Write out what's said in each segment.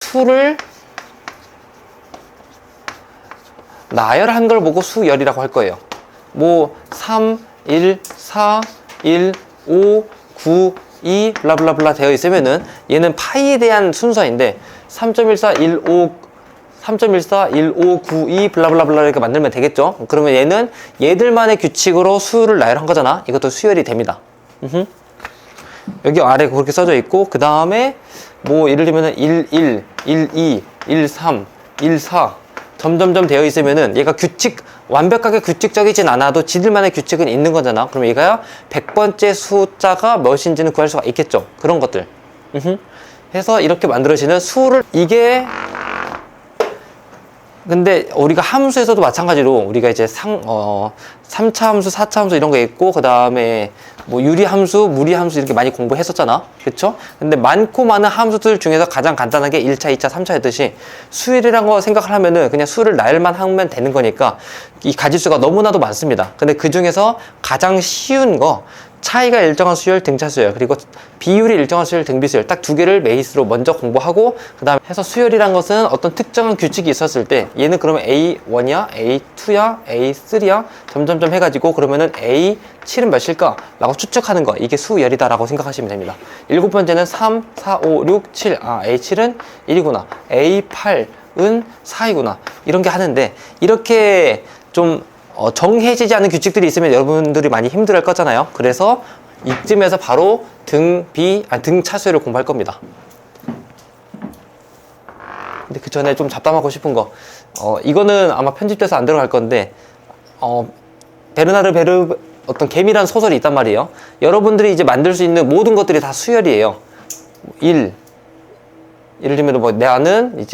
수를 나열한 걸 보고 수열이라고 할 거예요. 뭐 3, 1, 4, 1, 5, 9, 2 블라블라블라 되어 있으면은 얘는 파이에 대한 순서인데 3.14, 15, 3.14, 1592 블라블라블라 이렇게 만들면 되겠죠. 그러면 얘는 얘들만의 규칙으로 수를 나열한 거잖아. 이것도 수열이 됩니다. 여기 아래 그렇게 써져 있고, 그 다음에 뭐 예를 들면은 11, 12, 13, 14 점점점 되어 있으면은 얘가 완벽하게 규칙적이진 않아도 지들만의 규칙은 있는 거잖아. 그럼 얘가 100번째 숫자가 몇인지는 구할 수가 있겠죠. 그런 것들. 해서 이렇게 만들어지는 수를, 이게 근데 우리가 함수에서도 마찬가지로 우리가 이제 3차 함수, 4차 함수 이런 거 있고, 그 다음에 뭐 유리함수, 무리함수 이렇게 많이 공부했었잖아. 그쵸? 근데 많고 많은 함수들 중에서 가장 간단한 게 1차, 2차, 3차였듯이 수열이란 거 생각을 하면은 그냥 수를 나열만 하면 되는 거니까 이 가지수가 너무나도 많습니다. 근데 그 중에서 가장 쉬운 거, 차이가 일정한 수열, 등차 수열, 그리고 비율이 일정한 수열, 등비 수열, 딱 두 개를 베이스로 먼저 공부하고, 그 다음에 해서 수열이란 것은 어떤 특정한 규칙이 있었을 때 얘는 그러면 A1이야, A2야, A3야 점점점 해가지고 그러면은 A7은 몇일까? 라고 추측하는 거, 이게 수열이다 라고 생각하시면 됩니다. 7번째는 3, 4, 5, 6, 7 A7은 1이구나, A8은 4이구나, 이런 게 하는데, 이렇게 좀 정해지지 않은 규칙들이 있으면 여러분들이 많이 힘들어할 거잖아요. 그래서 이쯤에서 바로 등차수열을 공부할 겁니다. 근데 그 전에 좀 잡담하고 싶은 거, 이거는 아마 편집돼서 안 들어갈 건데, 베르나르 베르 어떤 개미라는 소설이 있단 말이에요. 여러분들이 이제 만들 수 있는 모든 것들이 다 수열이에요. 예를 들면 뭐 나는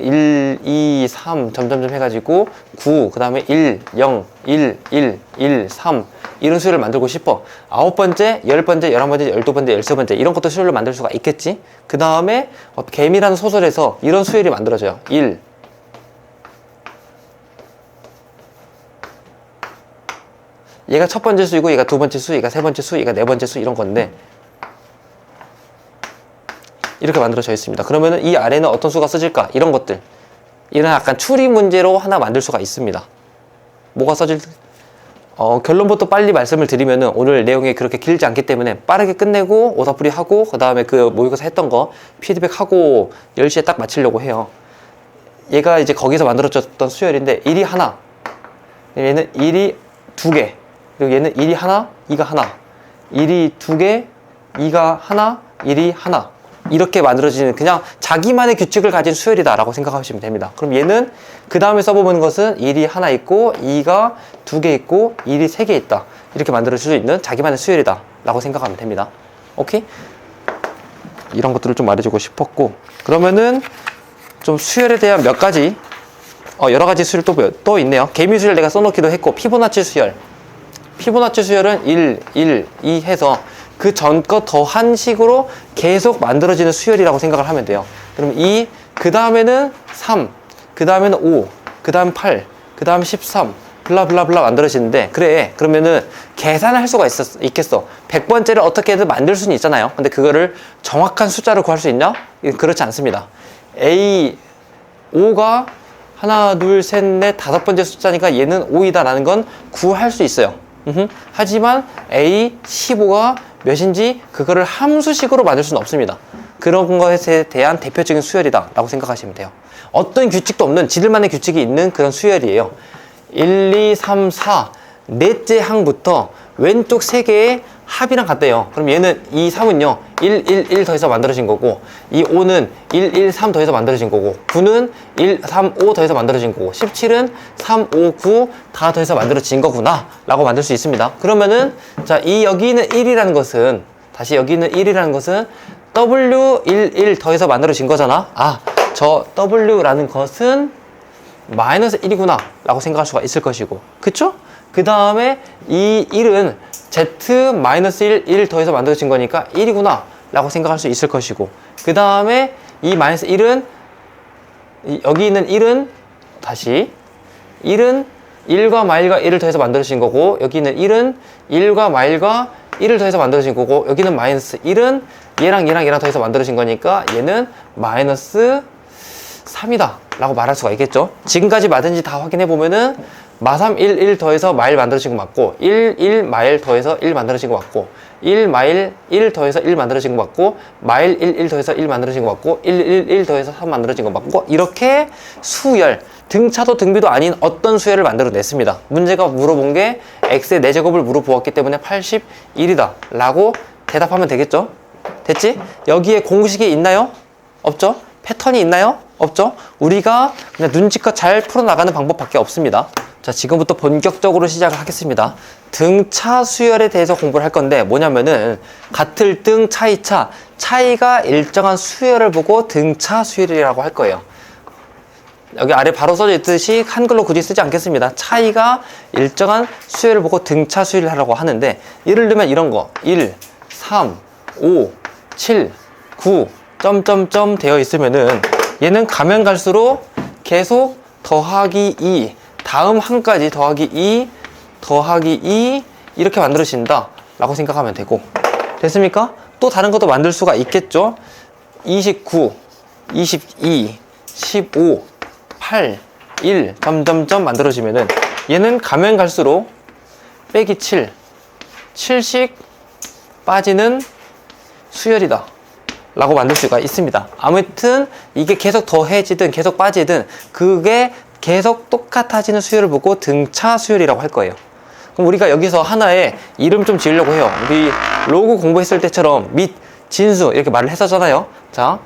1, 2, 3 점점점 해가지고 9, 그 다음에 1, 0, 1, 1, 1, 3 이런 수열을 만들고 싶어. 9번째, 10번째, 11번째, 12번째, 13번째 이런 것도 수열을 만들 수가 있겠지. 그 다음에 개미라는 소설에서 이런 수열이 만들어져요. 1, 얘가 첫 번째 수이고, 얘가 두 번째 수, 얘가 세 번째 수, 얘가 네 번째 수 이런 건데 이렇게 만들어져 있습니다. 그러면은 이 아래는 어떤 수가 써질까? 이런 것들. 이런 약간 추리 문제로 하나 만들 수가 있습니다. 뭐가 써질까? 결론부터 빨리 말씀을 드리면은 오늘 내용이 그렇게 길지 않기 때문에 빠르게 끝내고 오답풀이 하고, 그 다음에 그 모의고사 했던 거 피드백하고 10시에 딱 마치려고 해요. 얘가 이제 거기서 만들어졌던 수열인데 1이 하나, 얘는 1이 두 개, 그리고 얘는 1이 하나, 2가 하나, 1이 두 개, 2가 하나, 1이 하나, 이렇게 만들어지는 그냥 자기만의 규칙을 가진 수열이다 라고 생각하시면 됩니다. 그럼 얘는 그 다음에 써보는 것은 1이 하나 있고 2가 두 개 있고 1이 세 개 있다, 이렇게 만들어질 수 있는 자기만의 수열이다 라고 생각하면 됩니다. 오케이? 이런 것들을 좀 말해주고 싶었고, 그러면은 좀 수열에 대한 몇 가지 여러 가지 수열 또 있네요. 개미 수열 내가 써놓기도 했고, 피보나치 수열은 1, 1, 2 해서 그 전 거 더한 식으로 계속 만들어지는 수열이라고 생각을 하면 돼요. 그럼 2, 그 다음에는 3, 그 다음에는 5, 그 다음 8, 그 다음 13 블라블라블라 만들어지는데, 그래 그러면은 계산을 할 수가 있겠어. 100번째를 어떻게든 만들 수는 있잖아요. 근데 그거를 정확한 숫자를 구할 수 있냐? 그렇지 않습니다. A5가 하나, 둘, 셋, 넷, 5번째 숫자니까 얘는 5이다 라는 건 구할 수 있어요. 하지만 A15가 몇인지 그거를 함수식으로 만들 수는 없습니다. 그런 것에 대한 대표적인 수열이다 라고 생각하시면 돼요. 어떤 규칙도 없는 지들만의 규칙이 있는 그런 수열이에요. 1, 2, 3, 4 넷째 항부터 왼쪽 세 개의 합이랑 같대요. 그럼 얘는 이 3은요 1, 1, 1 더해서 만들어진 거고, 이 5는 1, 1, 3 더해서 만들어진 거고, 9는 1, 3, 5 더해서 만들어진 거고, 17은 3, 5, 9 다 더해서 만들어진 거구나 라고 만들 수 있습니다. 그러면은 자, 여기 있는 1이라는 것은, 다시 여기 있는 1이라는 것은 W1, 1 더해서 만들어진 거잖아. 저 W라는 것은 마이너스 1이구나 라고 생각할 수가 있을 것이고, 그쵸? 그 다음에 이 1은 Z-1, 1 더해서 만들어진 거니까 1이구나 라고 생각할 수 있을 것이고, 그 다음에 이 마이너스 1은, 여기 있는 1은 다시 1은 1과 마일과 1을 더해서 만들어진 거고, 여기 있는 1은 1과 마일과 1을 더해서 만들어진 거고, 여기는 마이너스 1은 얘랑 얘랑 얘랑 더해서 만들어진 거니까 얘는 마이너스 3이다 라고 말할 수가 있겠죠. 지금까지 맞은지 다 확인해 보면은 마3 1 1 더해서 마일 만들어진 거 맞고, 1 1 마일 더해서 1 만들어진 거 맞고, 1 마일 1 더해서 1 만들어진 거 맞고, 마일 1 1 더해서 1 만들어진 거 맞고, 1 1 1 더해서 3 만들어진 거 맞고, 이렇게 수열, 등차도 등비도 아닌 어떤 수열을 만들어 냈습니다. 문제가 물어본 게 x의 4제곱을 물어보았기 때문에 81이다 라고 대답하면 되겠죠. 됐지? 여기에 공식이 있나요? 없죠? 패턴이 있나요? 없죠? 우리가 그냥 눈치껏 잘 풀어나가는 방법밖에 없습니다. 자, 지금부터 본격적으로 시작을 하겠습니다. 등차 수열에 대해서 공부를 할 건데, 뭐냐면은 같을 등 차이차, 차이가 일정한 수열을 보고 등차 수열이라고 할 거예요. 여기 아래 바로 써져 있듯이 한글로 굳이 쓰지 않겠습니다. 차이가 일정한 수열을 보고 등차 수열을 하라고 하는데, 예를 들면 이런 거 1, 3, 5, 7, 9 점점점 되어 있으면은 얘는 가면 갈수록 계속 더하기 2, 다음 항까지 더하기 2, 더하기 2 이렇게 만들어진다 라고 생각하면 되고, 됐습니까? 또 다른 것도 만들 수가 있겠죠. 29, 22, 15, 8, 1 점점점 만들어지면은 얘는 가면 갈수록 빼기 7, 7씩 빠지는 수열이다 라고 만들 수가 있습니다. 아무튼 이게 계속 더해지든 계속 빠지든 그게 계속 똑같아지는 수열을 보고 등차 수열이라고 할 거예요. 그럼 우리가 여기서 하나의 이름 좀 지으려고 해요. 우리 로그 공부했을 때처럼 및, 진수 이렇게 말을 했었잖아요. 자,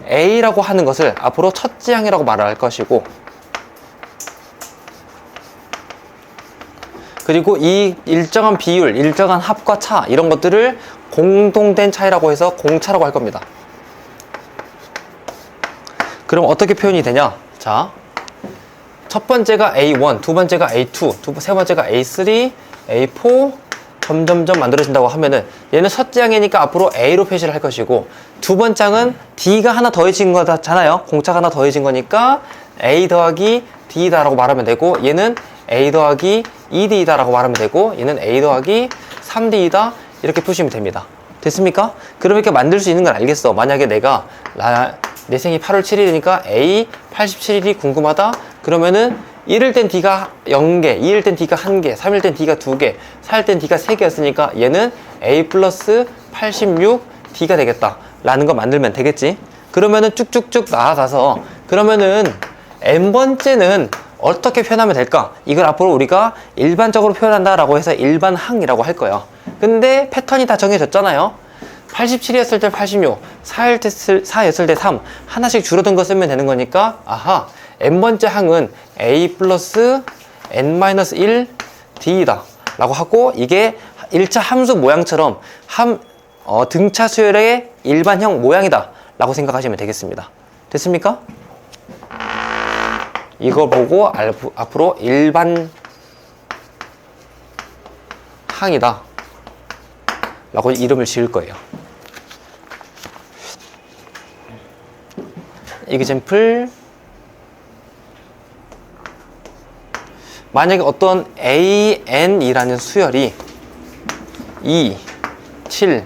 A라고 하는 것을 앞으로 첫째 항이라고 말을 할 것이고, 그리고 이 일정한 비율, 일정한 합과 차 이런 것들을 공동된 차이라고 해서 공차라고 할 겁니다. 그럼 어떻게 표현이 되냐? 자, 첫 번째가 A1, 두 번째가 A2, 세 번째가 A3, A4 점점점 만들어진다고 하면은 얘는 첫째 항이니까 앞으로 A로 표시를 할 것이고, 두 번째 항은 D가 하나 더해진 거잖아요. 공차가 하나 더해진 거니까 A 더하기 D다 라고 말하면 되고, 얘는 A 더하기 2D다 라고 말하면 되고, 얘는 A 더하기 3D다 이렇게 표시하면 됩니다. 됐습니까? 그럼 이렇게 만들 수 있는 걸 알겠어. 만약에 내가 내 생이 8월 7일이니까 A 87일이 궁금하다 그러면은 1일 땐 D가 0개, 2일 땐 D가 1개, 3일 땐 D가 2개, 4일 땐 D가 3개였으니까 얘는 A 플러스 86 D가 되겠다 라는 거 만들면 되겠지. 그러면은 쭉쭉쭉 나아가서, 그러면은 n번째는 어떻게 표현하면 될까? 이걸 앞으로 우리가 일반적으로 표현한다 라고 해서 일반항이라고 할 거예요. 근데 패턴이 다 정해졌잖아요. 87이었을 때 86, 4였을 때 3 하나씩 줄어든 거 쓰면 되는 거니까, 아하, n번째 항은 a 플러스 n-1 d이다 라고 하고, 이게 1차 함수 모양처럼 등차 수열의 일반형 모양이다 라고 생각하시면 되겠습니다. 됐습니까? 이거 보고 앞으로 일반 항이다 라고 이름을 지을 거예요. example, 만약에 어떤 an이라는 수열이 2, 7,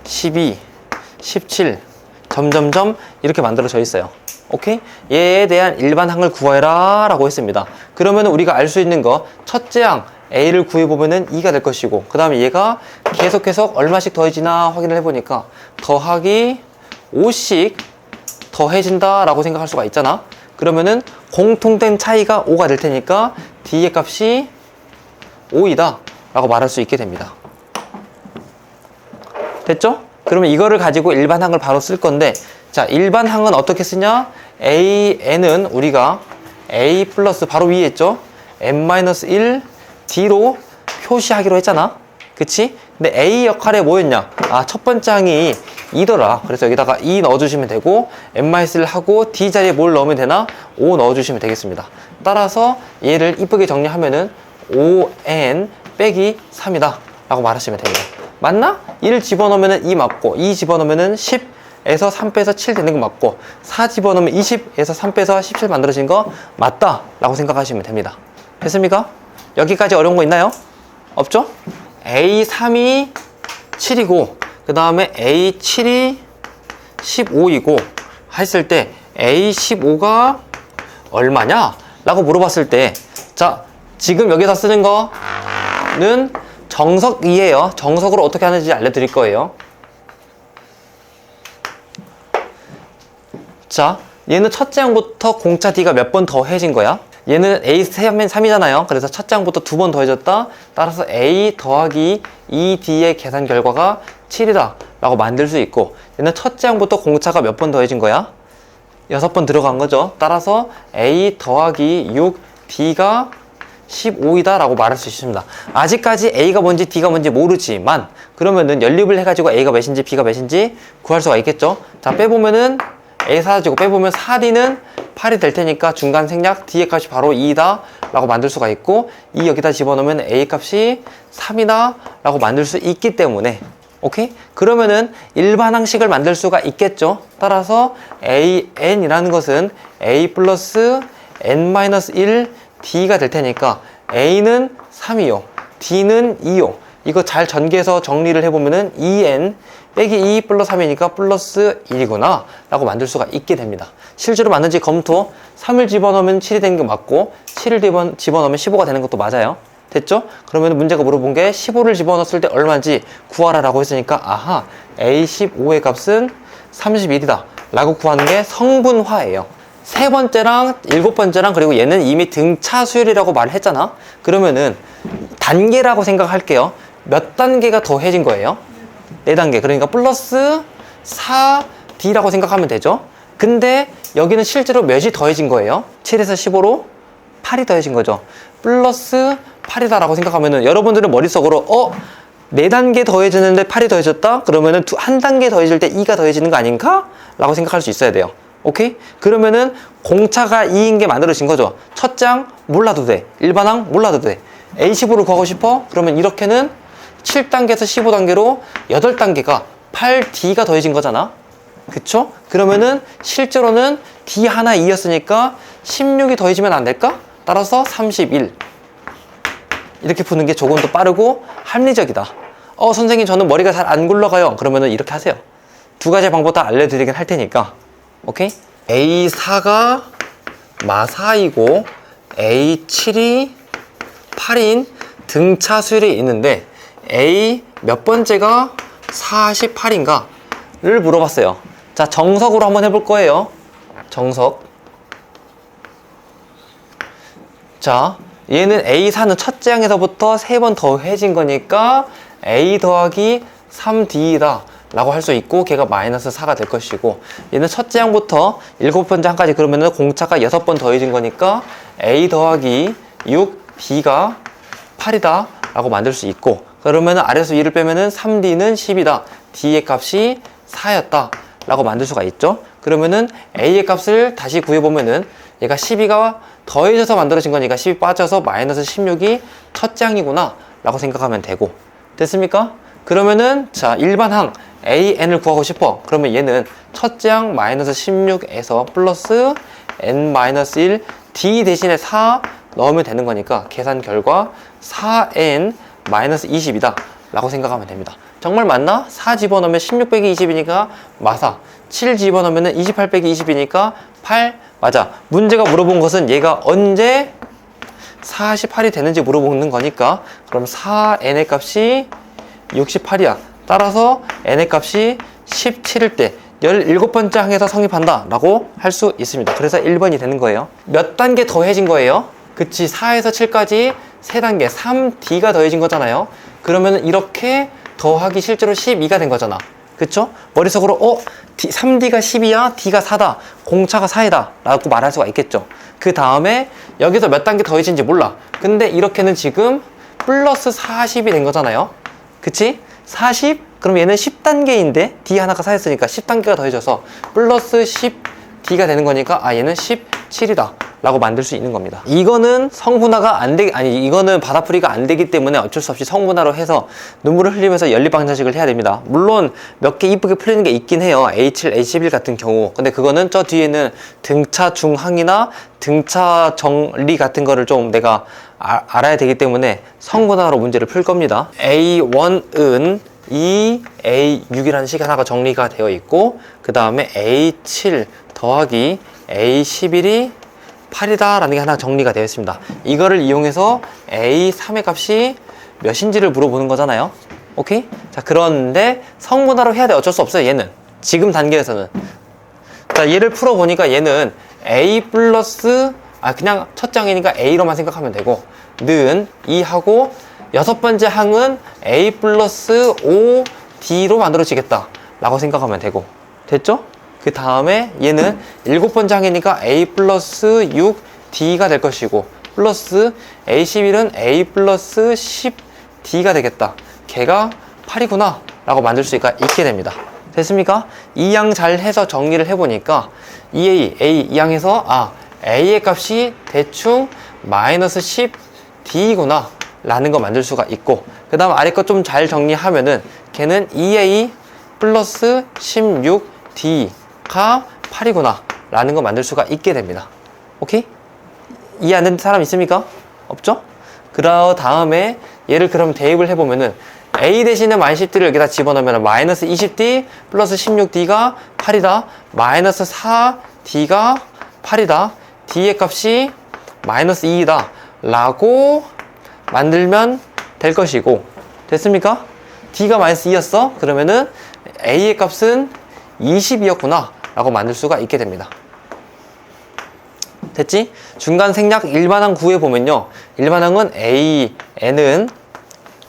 12, 17 점점점 이렇게 만들어져 있어요. 오케이? 얘에 대한 일반항을 구해라 라고 했습니다. 그러면 우리가 알 수 있는 거, 첫째 항 A를 구해보면은 2가 될 것이고, 그 다음에 얘가 계속 얼마씩 더해지나 확인을 해보니까 더하기 5씩 더해진다 라고 생각할 수가 있잖아. 그러면은 공통된 차이가 5가 될 테니까 D의 값이 5이다 라고 말할 수 있게 됩니다. 됐죠? 그러면 이거를 가지고 일반항을 바로 쓸 건데, 자, 일반항은 어떻게 쓰냐? n은 우리가 a 플러스 바로 위에 있죠? n-1 d로 표시하기로 했잖아. 그치? 근데 a 역할에 뭐였냐? 아, 첫 번째 항이 2더라. 그래서 여기다가 2 넣어주시면 되고, n-1을 하고 d 자리에 뭘 넣으면 되나? 5 넣어주시면 되겠습니다. 따라서 얘를 이쁘게 정리하면은 5n 빼기 3이다 라고 말하시면 됩니다. 맞나? 1 집어넣으면 2 맞고, 2 집어넣으면 10에서 3 빼서 7 되는 거 맞고, 4 집어넣으면 20에서 3 빼서 17 만들어진 거 맞다 라고 생각하시면 됩니다. 됐습니까? 여기까지 어려운 거 있나요? 없죠? A3이 7이고 그 다음에 A7이 15이고 했을 때 A15가 얼마냐? 라고 물어봤을 때 자, 지금 여기서 쓰는 거는 정석이에요. 정석으로 어떻게 하는지 알려드릴 거예요. 자, 얘는 첫째 항부터 공차 D가 몇 번 더해진 거야? 얘는 A 3이잖아요. 그래서 첫째 항부터 2번 더해졌다. 따라서 A 더하기 2D의 계산 결과가 7이다 라고 만들 수 있고, 얘는 첫째 항부터 공차가 몇 번 더해진 거야? 6번 들어간 거죠. 따라서 A 더하기 6D가 15이다 라고 말할 수 있습니다. 아직까지 A가 뭔지 D가 뭔지 모르지만 그러면은 연립을 해가지고 A가 몇인지 B가 몇인지 구할 수가 있겠죠. 자, 빼보면은 A 사라지고 빼보면 4D는 8이 될 테니까 중간 생략 D의 값이 바로 2다 라고 만들 수가 있고, 2 여기다 집어넣으면 A 값이 3이다 라고 만들 수 있기 때문에, 오케이? 그러면은 일반항식을 만들 수가 있겠죠. 따라서 AN이라는 것은 A 플러스 N-1 D가 될 테니까 A는 3이요, D는 2요. 이거 잘 전개해서 정리를 해보면은 2N 빼기 2 플러스 3이니까 플러스 1이구나 라고 만들 수가 있게 됩니다. 실제로 맞는지 검토. 3을 집어넣으면 7이 되는 게 맞고 7을 집어넣으면 15가 되는 것도 맞아요. 됐죠? 그러면 문제가 물어본 게 15를 집어넣었을 때 얼마인지 구하라 라고 했으니까, 아하, A15의 값은 31이다 라고 구하는 게 성분화예요. 세 번째랑 일곱 번째랑 그리고 얘는 이미 등차 수열이라고 말을 했잖아. 그러면은 단계라고 생각할게요. 몇 단계가 더해진 거예요? 4단계. 그러니까 플러스 4D라고 생각하면 되죠. 근데 여기는 실제로 몇이 더해진 거예요? 7에서 15로 8이 더해진 거죠. 플러스 8이다 라고 생각하면은 여러분들은 머릿속으로 4단계 더해지는데 8이 더해졌다? 그러면은 한 단계 더해질 때 2가 더해지는 거 아닌가? 라고 생각할 수 있어야 돼요. 오케이? 그러면은 공차가 2인 게 만들어진 거죠. 첫째 항 몰라도 돼. 일반항 몰라도 돼. A15를 구하고 싶어? 그러면 이렇게는 7단계에서 15단계로 8단계가 8D가 더해진 거잖아. 그쵸? 그러면은 실제로는 D 하나 2였으니까 16이 더해지면 안 될까? 따라서 31. 이렇게 푸는 게 조금 더 빠르고 합리적이다. 선생님 저는 머리가 잘 안 굴러가요. 그러면은 이렇게 하세요. 두 가지 방법 다 알려드리긴 할 테니까. 오케이? A4가 마4이고 A7이 8인 등차 수열이 있는데 A 몇 번째가 48인가를 물어봤어요. 자, 정석으로 한번 해볼 거예요. 정석. 자, 얘는 A4는 첫째 항에서부터 3번 더해진 거니까 A 더하기 3D이다 라고 할 수 있고, 걔가 마이너스 4가 될 것이고, 얘는 첫째 항부터 7번째 항까지 그러면은 공차가 6번 더해진 거니까 A 더하기 6D가 8이다 라고 만들 수 있고, 그러면은 아래에서 2를 빼면은 3D는 10이다. D의 값이 4였다 라고 만들 수가 있죠. 그러면은 A의 값을 다시 구해보면은 얘가 12가 더해져서 만들어진 거니까 10이 빠져서 마이너스 16이 첫째 항이구나 라고 생각하면 되고, 됐습니까? 그러면은 자, 일반항 AN을 구하고 싶어. 그러면 얘는 첫째 항 마이너스 16에서 플러스 N-1 D 대신에 4 넣으면 되는 거니까 계산 결과 4N 마이너스 20이다 라고 생각하면 됩니다. 정말 맞나? 4 집어넣으면 16 빼기 20이니까 마사. 7 집어넣으면 28 빼기 20이니까 8. 맞아. 문제가 물어본 것은 얘가 언제 48이 되는지 물어보는 거니까, 그럼 4n의 값이 68이야. 따라서 n의 값이 17일 때 17번째 항에서 성립한다 라고 할 수 있습니다. 그래서 1번이 되는 거예요. 몇 단계 더해진 거예요? 그치, 4에서 7까지 3단계 3D가 더해진 거잖아요. 그러면 이렇게 더하기 실제로 12가 된 거잖아. 그쵸? 머릿속으로 3D가 10이야, D가 4다, 공차가 4이다 라고 말할 수가 있겠죠. 그 다음에 여기서 몇 단계 더해진지 몰라. 근데 이렇게는 지금 플러스 40이 된 거잖아요. 그치? 40? 그럼 얘는 10단계인데 D 하나가 4였으니까 10단계가 더해져서 플러스 10D가 되는 거니까 얘는 17이다 라고 만들 수 있는 겁니다. 이거는 성분화가 이거는 바다풀이가 안 되기 때문에 어쩔 수 없이 성분화로 해서 눈물을 흘리면서 연립방정식을 해야 됩니다. 물론 몇 개 이쁘게 풀리는 게 있긴 해요. A7, A11 같은 경우. 근데 그거는 저 뒤에는 등차 중항이나 등차 정리 같은 거를 좀 내가 알아야 되기 때문에 성분화로 문제를 풀 겁니다. A1은 2A6이라는 식이 하나가 정리가 되어 있고, 그 다음에 A7 더하기 A11이 8이다 라는 게 하나 정리가 되어 있습니다. 이거를 이용해서 A3의 값이 몇인지를 물어보는 거잖아요. 오케이? 자, 그런데 성분화로 해야 돼. 어쩔 수 없어요, 얘는. 지금 단계에서는. 자, 얘를 풀어보니까 얘는 A 플러스, 그냥 첫 장이니까 A로만 생각하면 되고, 는 2하고, 여섯 번째 항은 A 플러스 5D로 만들어지겠다 라고 생각하면 되고, 됐죠? 그 다음에 얘는 일곱 번째 항이니까 A 플러스 6D가 될 것이고, 플러스 A11은 A 플러스 10D가 되겠다. 걔가 8이구나 라고 만들 수가 있게 됩니다. 됐습니까? 이 양 잘 해서 정리를 해보니까 이 양에서 A의 값이 대충 마이너스 10D구나 라는 거 만들 수가 있고, 그 다음 아래 거 좀 잘 정리하면은 걔는 2A 플러스 16D가 8이구나 라는 거 만들 수가 있게 됩니다. 오케이? 이해 안 되는 사람 있습니까? 없죠? 그 다음에 얘를 그럼 대입을 해보면은 A 대신에 마이너스 10D를 여기다 집어넣으면 마이너스 20D 플러스 16D가 8이다. 마이너스 4D가 8이다. D의 값이 마이너스 2이다. 라고 만들면 될 것이고, 됐습니까? D가 마이너스 2였어? 그러면은 A의 값은 20이었구나. 라고 만들 수가 있게 됩니다. 됐지? 중간 생략 일반항 구해보면요. 일반항은 N은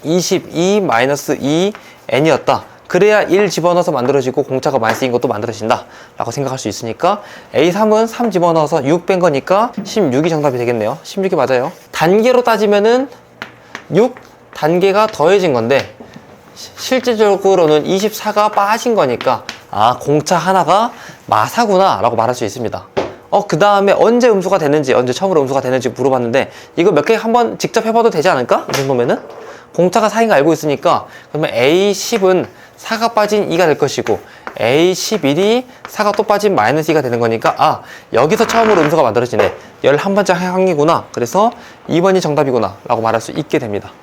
22-2N이었다. 그래야 1 집어넣어서 만들어지고 공차가 마이너스인 것도 만들어진다 라고 생각할 수 있으니까 A3은 3 집어넣어서 6 뺀 거니까 16이 정답이 되겠네요. 16이 맞아요. 단계로 따지면은 6 단계가 더해진 건데 실제적으로는 24가 빠진 거니까 공차 하나가 마사구나 라고 말할 수 있습니다. 그 다음에 언제 음수가 되는지, 언제 처음으로 음수가 되는지 물어봤는데 이거 몇 개 한번 직접 해봐도 되지 않을까? 이 정도면은? 공차가 4인 거 알고 있으니까 그러면 A10은 4가 빠진 2가 될 것이고 A11이 4가 또 빠진 마이너스 2가 되는 거니까 여기서 처음으로 음수가 만들어지네. 11번째 항이구나. 그래서 2번이 정답이구나 라고 말할 수 있게 됩니다.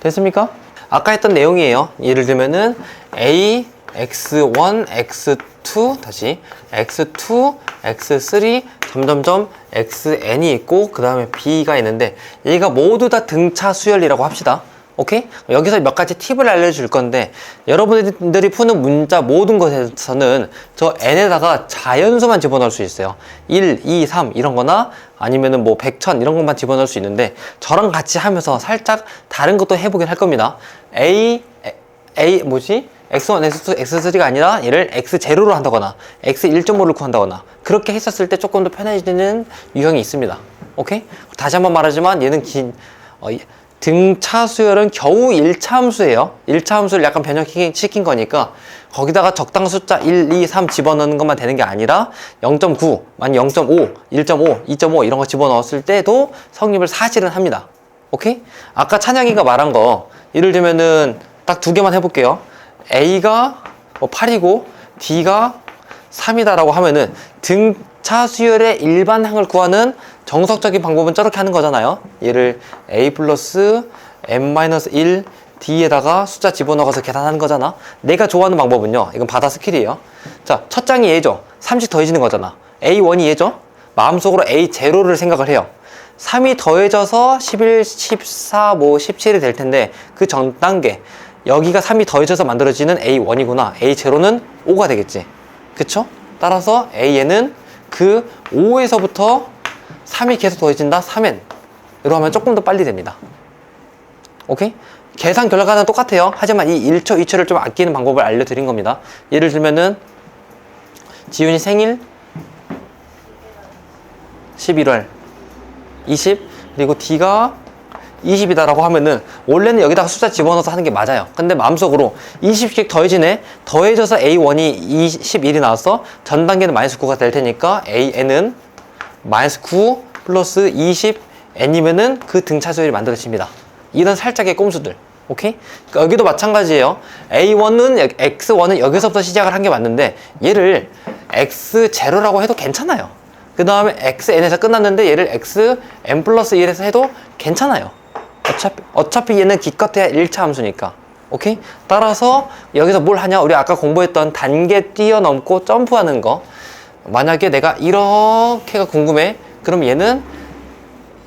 됐습니까? 아까 했던 내용이에요. 예를 들면은 A, X1, X2, 다시 X2, X3, 점점점 XN이 있고 그 다음에 B가 있는데 얘가 모두 다 등차 수열이라고 합시다. 오케이? 여기서 몇 가지 팁을 알려줄 건데 여러분들이 푸는 문자 모든 것에서는 저 n에다가 자연수만 집어넣을 수 있어요. 1, 2, 3 이런 거나 아니면은 뭐 100, 1000 이런 것만 집어넣을 수 있는데 저랑 같이 하면서 살짝 다른 것도 해보긴 할 겁니다. X1, X2, X3가 아니라 얘를 X0로 한다거나 X1.5를 구한다거나 그렇게 했었을 때 조금 더 편해지는 유형이 있습니다. 오케이? 다시 한번 말하지만 얘는 등차 수열은 겨우 1차 함수예요. 1차 함수를 약간 변형시킨 거니까 거기다가 적당 숫자 1, 2, 3 집어넣는 것만 되는 게 아니라 0.9, 아니 0.5, 1.5, 2.5 이런 거 집어넣었을 때도 성립을 사실은 합니다. 오케이? 아까 찬양이가 말한 거 예를 들면은 딱 두 개만 해볼게요. A가 8이고 D가 3이다 라고 하면은 등차 수열의 일반항을 구하는 정석적인 방법은 저렇게 하는 거잖아요. 얘를 A 플러스 M-1 D에다가 숫자 집어넣어서 계산하는 거잖아. 내가 좋아하는 방법은요. 이건 바다 스킬이에요. 자, 첫 장이 얘죠. 3씩 더해지는 거잖아. A1이 얘죠. 마음속으로 A0를 생각을 해요. 3이 더해져서 11, 14, 17이 될 텐데 그 전 단계 여기가 3이 더해져서 만들어지는 A1이구나. A0는 5가 되겠지. 그쵸? 따라서 A에는 그 5에서부터 3이 계속 더해진다. 3n으로 하면 조금 더 빨리 됩니다. 오케이? 계산 결과는 똑같아요. 하지만 이 1초, 2초를 좀 아끼는 방법을 알려드린 겁니다. 예를 들면은 지훈이 생일 11월 20 그리고 D가 20이다 라고 하면은 원래는 여기다가 숫자 집어넣어서 하는 게 맞아요. 근데 마음속으로 20씩 더해지네. 더해져서 A1이 21이 나왔어. 전 단계는 마이너스 9가 될 테니까 AN은 마이너스 9 플러스 20N이면은 그 등차 수열이 만들어집니다. 이런 살짝의 꼼수들. 오케이? 그러니까 여기도 마찬가지예요. A1은, X1은 여기서부터 시작을 한 게 맞는데 얘를 X0라고 해도 괜찮아요. 그 다음에 XN에서 끝났는데 얘를 XN 플러스 1에서 해도 괜찮아요. 어차피 얘는 기껏해야 1차 함수니까. 오케이? 따라서 여기서 뭘 하냐? 우리 아까 공부했던 단계 뛰어넘고 점프하는 거. 만약에 내가 이렇게가 궁금해. 그럼 얘는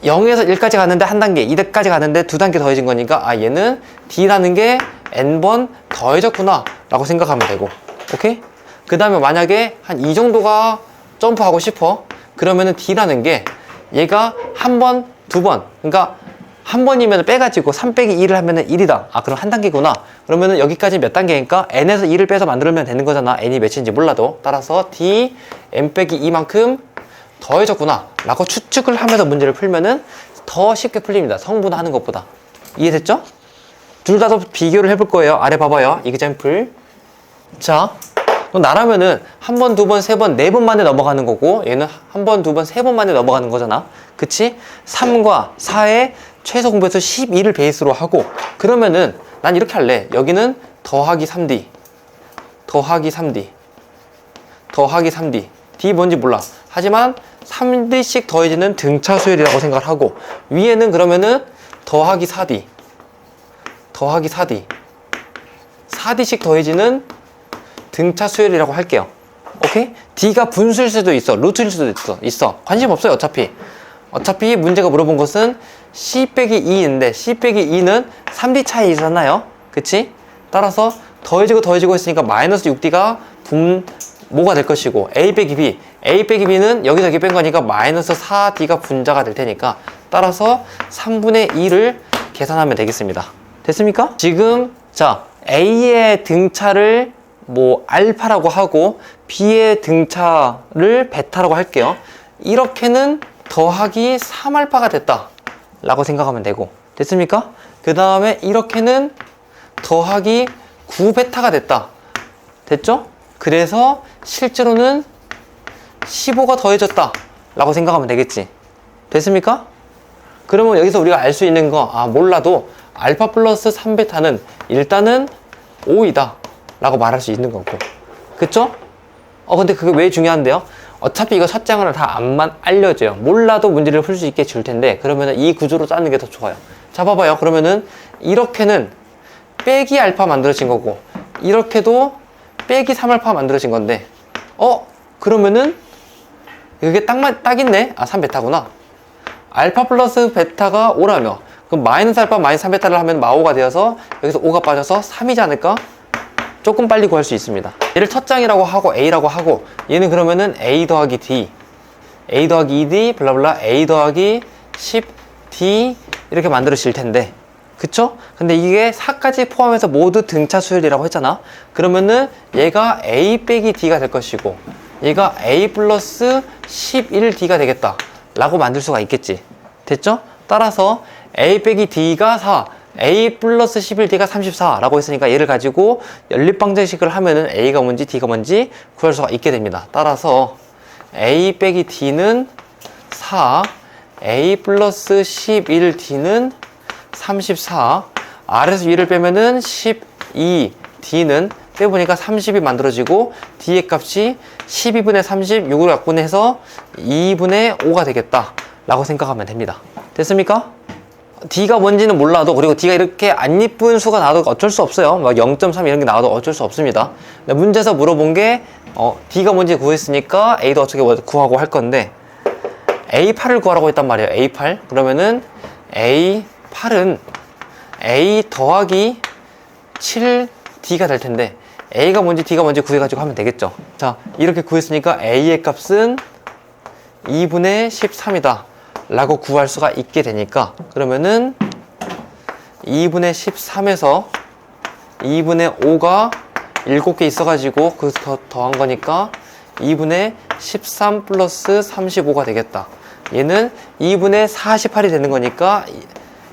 0에서 1까지 갔는데 한 단계, 2까지 갔는데 두 단계 더해진 거니까 아 얘는 D라는 게 N번 더해졌구나 라고 생각하면 되고. 오케이? 그 다음에 만약에 한 이 정도가 점프하고 싶어. 그러면은 D라는 게 얘가 한 번, 두 번. 그러니까 한 번이면 빼가지고 3 빼기 2를 하면은 1이다. 아, 그럼 한 단계구나. 그러면은 여기까지 몇 단계니까 n에서 2를 빼서 만들면 되는 거잖아. n이 몇인지 몰라도. 따라서 d, n 빼기 2만큼 더해졌구나. 라고 추측을 하면서 문제를 풀면은 더 쉽게 풀립니다. 성분하는 것보다. 이해됐죠? 둘 다 비교를 해볼 거예요. 아래 봐봐요. 이그젬플. 자, 나라면은 한 번, 두 번, 세 번, 네 번 만에 넘어가는 거고 얘는 한 번, 두 번, 세 번 만에 넘어가는 거잖아. 그치? 3과 4의 최소 공배수 12를 베이스로 하고 그러면은 난 이렇게 할래. 여기는 더하기 3D 더하기 3D 더하기 3D D 뭔지 몰라. 하지만 3D씩 더해지는 등차 수열이라고 생각을 하고 위에는 그러면은 더하기 4D 더하기 4D 4D씩 더해지는 등차 수열이라고 할게요. 오케이? D가 분수일 수도 있어. 루트일 수도 있어. 관심 없어요. 어차피 문제가 물어본 것은 C 빼기 2인데 C 빼기 2는 3D 차이잖아요. 그치? 따라서 더해지고 있으니까 마이너스 6D가 분모가 될 것이고 A 빼기 B는 여기서 여기 뺀 거니까 마이너스 4D가 분자가 될 테니까 따라서 3분의 2를 계산하면 되겠습니다. 됐습니까? 지금 자 A의 등차를 뭐 알파라고 하고 B의 등차를 베타라고 할게요. 이렇게는 더하기 3알파가 됐다 라고 생각하면 되고 됐습니까? 그 다음에 이렇게는 더하기 9베타가 됐다 됐죠? 그래서 실제로는 15가 더해졌다 라고 생각하면 되겠지. 됐습니까? 그러면 여기서 우리가 알 수 있는 거 몰라도 알파 플러스 3베타는 일단은 5이다 라고 말할 수 있는 거고 그쵸? 근데 그게 왜 중요한데요? 어차피 이거 숫장을 다 안만 알려줘요. 몰라도 문제를 풀 수 있게 줄 텐데 그러면은 이 구조로 짜는 게 더 좋아요. 자 봐봐요. 그러면은 이렇게는 빼기 알파 만들어진 거고 이렇게도 빼기 3알파 만들어진 건데 그러면은 이게 딱 있네. 3베타구나. 알파 플러스 베타가 5라며 그럼 마이너스 알파 마이너스 3베타를 하면 마오가 되어서 여기서 5가 빠져서 3이지 않을까? 조금 빨리 구할 수 있습니다. 얘를 첫 장이라고 하고 A라고 하고 얘는 그러면은 A 더하기 D A 더하기 2D 블라블라 A 더하기 10D 이렇게 만들어질 텐데 그쵸? 근데 이게 4까지 포함해서 모두 등차 수열이라고 했잖아. 그러면은 얘가 A 빼기 D가 될 것이고 얘가 A 플러스 11D가 되겠다 라고 만들 수가 있겠지. 됐죠? 따라서 A 빼기 D가 4 A 플러스 11D가 34 라고 했으니까 얘를 가지고 연립방정식을 하면은 A가 뭔지 D가 뭔지 구할 수가 있게 됩니다. 따라서 A 빼기 D는 4 A 플러스 11D는 34 R에서 위를 빼면은 12 D는 빼보니까 30이 만들어지고 D의 값이 12분의 30 6으로 약분해서 2분의 5가 되겠다 라고 생각하면 됩니다. 됐습니까? D가 뭔지는 몰라도 그리고 D가 이렇게 안 이쁜 수가 나와도 어쩔 수 없어요. 막 0.3 이런 게 나와도 어쩔 수 없습니다. 문제에서 물어본 게 D가 뭔지 구했으니까 A도 어떻게 구하고 할 건데 A8을 구하라고 했단 말이에요. A8 그러면은 A8은 A 더하기 7D가 될 텐데 A가 뭔지 D가 뭔지 구해가지고 하면 되겠죠. 자 이렇게 구했으니까 A의 값은 2분의 13이다 라고 구할 수가 있게 되니까 그러면은 2분의 13에서 2분의 5가 7개 있어가지고 그래서 더한 거니까 2분의 13 플러스 35가 되겠다. 얘는 2분의 48이 되는 거니까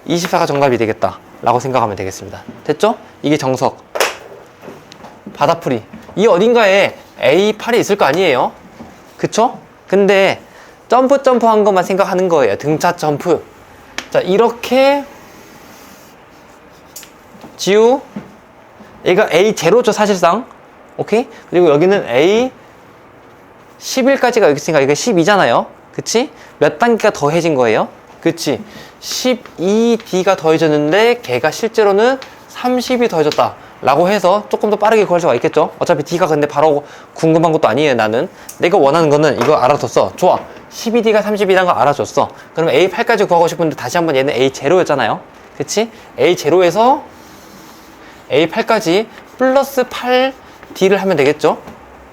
24가 정답이 되겠다 라고 생각하면 되겠습니다. 됐죠? 이게 정석 바다풀이. 이 어딘가에 A8이 있을 거 아니에요? 그쵸? 근데 점프 한 것만 생각하는 거예요. 등차 점프. 자 이렇게 지우 얘가 A0죠 사실상. 오케이? 그리고 여기는 A 11까지가 여기 있으니까 이게 12잖아요. 그치? 몇 단계가 더해진 거예요? 그치? 12D가 더해졌는데 걔가 실제로는 30이 더해졌다 라고 해서 조금 더 빠르게 구할 수가 있겠죠. 어차피 D가 근데 바로 궁금한 것도 아니에요. 나는 내가 원하는 거는 이거 알아뒀어. 좋아, 12D가 30이라는 거 알아줬어. 그럼 A8까지 구하고 싶은데 다시 한번 얘는 A0였잖아요. 그치? A0에서 A8까지 플러스 8D를 하면 되겠죠.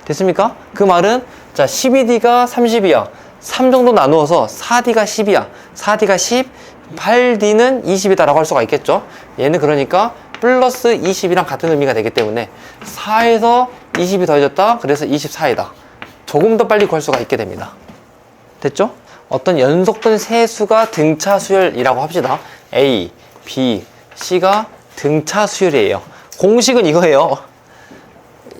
됐습니까? 그 말은 자 12D가 30이야. 3 정도 나누어서 4D가 10이야. 4D가 10, 8D는 20이다 라고 할 수가 있겠죠. 얘는 그러니까 플러스 20이랑 같은 의미가 되기 때문에 4에서 20이 더해졌다. 그래서 24이다. 조금 더 빨리 구할 수가 있게 됩니다. 됐죠? 어떤 연속된 세 수가 등차 수열이라고 합시다. A, B, C가 등차 수열이에요. 공식은 이거예요.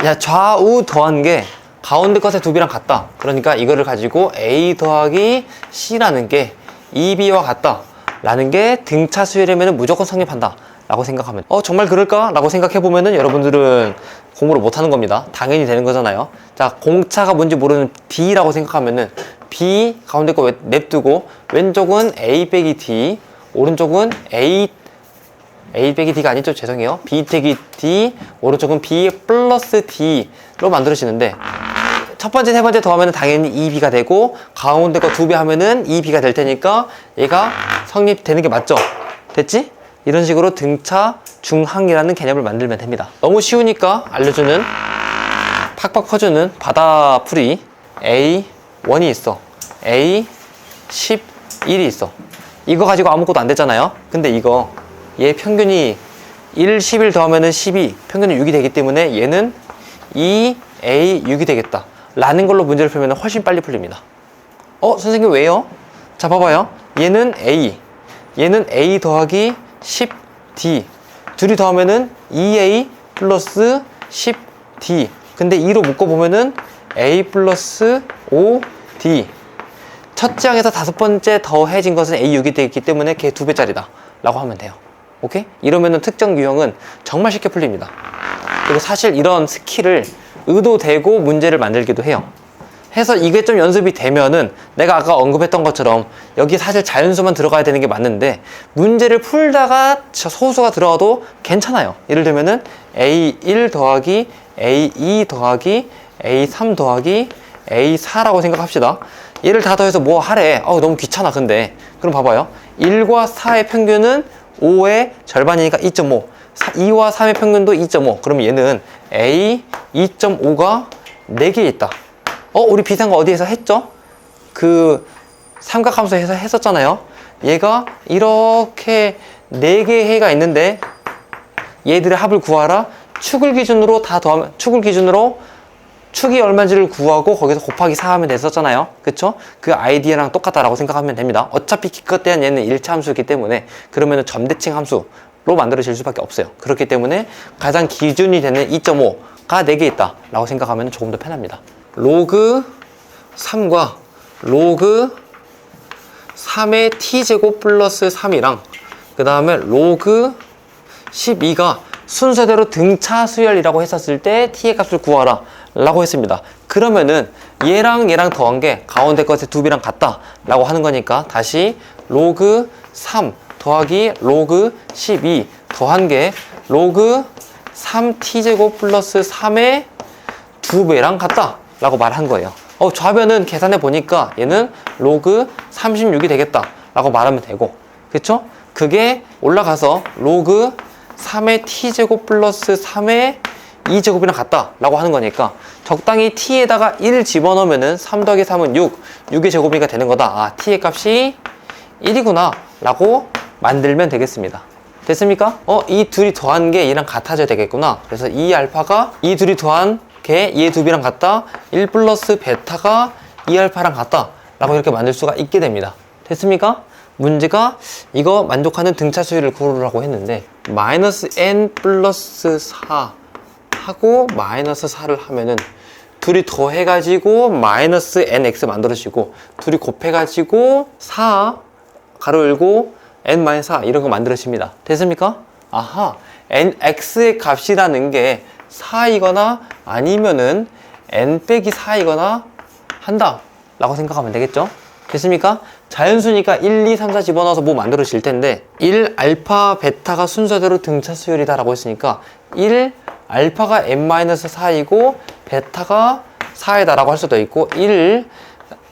야, 좌우 더한 게 가운데 것의 2배랑 같다. 그러니까 이거를 가지고 A 더하기 C라는 게 2B와 같다 라는 게 등차 수열이면 무조건 성립한다 라고 생각하면 정말 그럴까? 라고 생각해보면은 여러분들은 공부를 못하는 겁니다. 당연히 되는 거잖아요. 자, 공차가 뭔지 모르는 B라고 생각하면은 B 가운데 거 냅두고 왼쪽은 A 빼기 D, 오른쪽은 A 빼기 D가 아니죠. 죄송해요. B 빼기 D, 오른쪽은 B 플러스 D로 만들어지는데 첫 번째, 세 번째 더하면 당연히 2B가 되고 가운데 거 2배 하면은 2B가 될 테니까 얘가 성립되는 게 맞죠? 됐지? 이런 식으로 등차 중항이라는 개념을 만들면 됩니다. 너무 쉬우니까 알려주는 팍팍 퍼주는 바다풀이 A1이 있어. A 11이 있어. 이거 가지고 아무것도 안 됐잖아요. 근데 이거 얘 평균이 1, 11 더하면은 12, 평균은 6이 되기 때문에 얘는 2A 6이 되겠다 라는 걸로 문제를 풀면 훨씬 빨리 풀립니다. 선생님 왜요? 자, 봐봐요. 얘는 A, 얘는 A 더하기 10D, 둘이 더하면은 2A 플러스 10D. 근데 2로 묶어보면은 A 플러스 5D. 첫째 항에서 다섯 번째 더해진 것은 A6이 되기 때문에 걔 2배짜리다 라고 하면 돼요. 오케이? 이러면은 특정 유형은 정말 쉽게 풀립니다. 그리고 사실 이런 스킬을 의도되고 문제를 만들기도 해요. 해서 이게 좀 연습이 되면은 내가 아까 언급했던 것처럼 여기 사실 자연수만 들어가야 되는 게 맞는데 문제를 풀다가 소수가 들어가도 괜찮아요. 예를 들면은 A1 더하기 A2 더하기 A3 더하기 A4라고 생각합시다. 얘를 다 더해서 뭐 하래. 너무 귀찮아. 근데 그럼 봐봐요. 1과 4의 평균은 5의 절반이니까 2.5. 2와 3의 평균도 2.5. 그럼 얘는 A 2.5가 4개 있다. 우리 비슷한 거 어디에서 했죠? 그 삼각함수에서 했었잖아요. 얘가 이렇게 4개의 해가 있는데 얘들의 합을 구하라. 축을 기준으로 다 더하면 축을 기준으로 축이 얼마인지를 구하고 거기서 곱하기 4 하면 됐었잖아요. 그쵸? 그 아이디어랑 똑같다라고 생각하면 됩니다. 어차피 기껏 대한 얘는 1차 함수이기 때문에 그러면은 점대칭 함수로 만들어질 수밖에 없어요. 그렇기 때문에 가장 기준이 되는 2.5가 4개 있다 라고 생각하면 조금 더 편합니다. 로그 3과 로그 3의 t제곱 플러스 3이랑 그 다음에 로그 12가 순서대로 등차 수열이라고 했었을 때 t의 값을 구하라 라고 했습니다. 그러면은 얘랑 더한 게 가운데 것의 2배랑 같다 라고 하는 거니까 다시 로그 3 더하기 로그 12 더한 게 로그 3t제곱 플러스 3의 2배랑 같다 라고 말한 거예요. 좌변은 계산해 보니까 얘는 로그 36이 되겠다 라고 말하면 되고, 그쵸? 그게 올라가서 로그 3의 t제곱 플러스 3의 2제곱이랑 같다 라고 하는 거니까 적당히 t에다가 1 집어넣으면은 3 더하기 3은 6의 제곱이가 되는 거다. t의 값이 1이구나 라고 만들면 되겠습니다. 됐습니까? 이 둘이 더한 게 얘랑 같아져야 되겠구나. 그래서 이 알파가 이 둘이 더한 게 얘 2배랑 같다. 1 플러스 베타가 이 알파랑 같다 라고 이렇게 만들 수가 있게 됩니다. 됐습니까? 문제가 이거 만족하는 등차 수열을 구하라고 했는데 마이너스 n 플러스 4 하고 마이너스 4를 하면은 둘이 더해가지고 마이너스 nx 만들어지고 둘이 곱해가지고 4 가로 열고 n 마이너스 4 이런 거 만들어집니다. 됐습니까? 아하, nx의 값이라는 게 4이거나 아니면은 n 빼기 4이거나 한다 라고 생각하면 되겠죠? 됐습니까? 자연수니까 1, 2, 3, 4 집어넣어서 뭐 만들어질 텐데 1, 알파, 베타가 순서대로 등차 수열이다 라고 했으니까 1, 알파가 n-4이고 베타가 4이다 라고 할 수도 있고 1,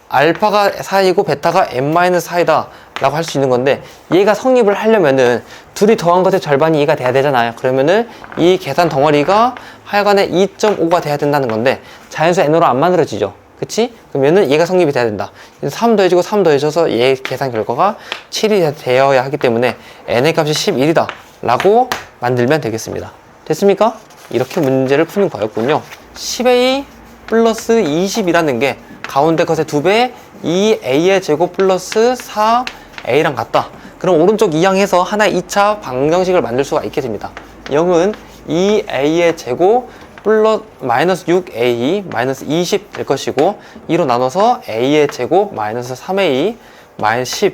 알파가 4이고 베타가 n-4이다 라고 할 수 있는 건데 얘가 성립을 하려면은 둘이 더한 것의 절반이 2가 돼야 되잖아요. 그러면은 이 계산 덩어리가 하여간에 2.5가 돼야 된다는 건데 자연수 n으로 안 만들어지죠. 그치? 그러면은 얘가 성립이 돼야 된다. 3 더해지고 3 더해져서 얘 계산 결과가 7이 되어야 하기 때문에 n의 값이 11이다 라고 만들면 되겠습니다. 됐습니까? 이렇게 문제를 푸는 거였군요. 10a 플러스 20이라는 게 가운데 것의 2배 2a의 제곱 플러스 4a랑 같다. 그럼 오른쪽 이항해서 하나의 2차 방정식을 만들 수가 있게 됩니다. 0은 2a의 제곱 플러스 마이너스 6a 마이너스 20 될 것이고 2로 나눠서 a의 제곱 마이너스 3a 마이너스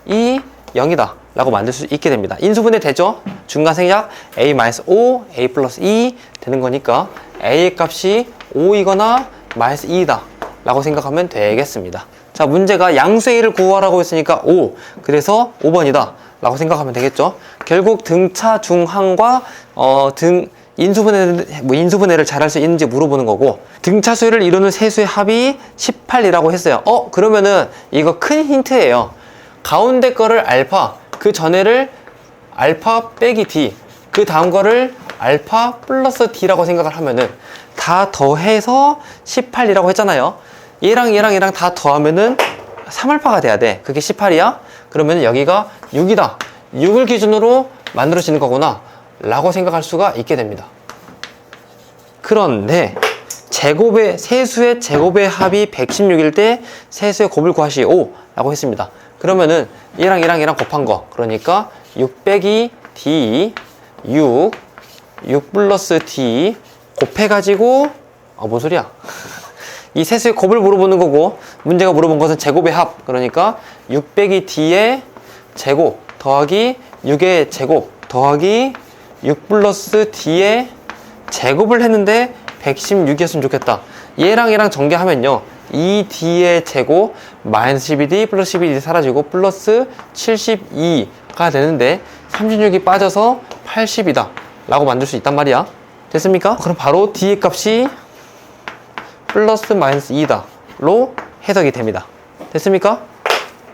10이 0이다 라고 만들 수 있게 됩니다. 인수분해 되죠? 중간 생략 a 마이너스 5 a 플러스 2 되는 거니까 a의 값이 5이거나 마이너스 2이다 라고 생각하면 되겠습니다. 자, 문제가 양수 a를 구하라고 했으니까 5, 그래서 5번이다 라고 생각하면 되겠죠. 결국 등차 중항과 인수분해를 잘 할 수 있는지 물어보는 거고, 등차 수를 이루는 세수의 합이 18이라고 했어요. 그러면은 이거 큰 힌트예요. 가운데 거를 알파, 그 전에를 알파 빼기 d, 그 다음 거를 알파 플러스 d라고 생각을 하면은 다 더해서 18이라고 했잖아요. 얘랑 다 더하면은 3알파가 돼야 돼. 그게 18이야? 그러면 여기가 6이다. 6을 기준으로 만들어지는 거구나 라고 생각할 수가 있게 됩니다. 그런데 세수의 제곱의 합이 116일 때 세수의 곱을 구하시오 라고 했습니다. 그러면은 얘랑 곱한 거, 그러니까 6 빼기 d 6 플러스 d 곱해가지고 뭔 소리야? 이 세수의 곱을 물어보는 거고, 문제가 물어본 것은 제곱의 합, 그러니까 6 빼기 d의 제곱 더하기 6의 제곱 더하기 6 플러스 d의 제곱을 했는데 116이었으면 좋겠다. 얘랑 전개하면요, 2d의 제곱 마이너스 12d 플러스 12d 사라지고 플러스 72가 되는데 36이 빠져서 80이다 라고 만들 수 있단 말이야. 됐습니까? 그럼 바로 d의 값이 플러스 마이너스 2다 로 해석이 됩니다. 됐습니까?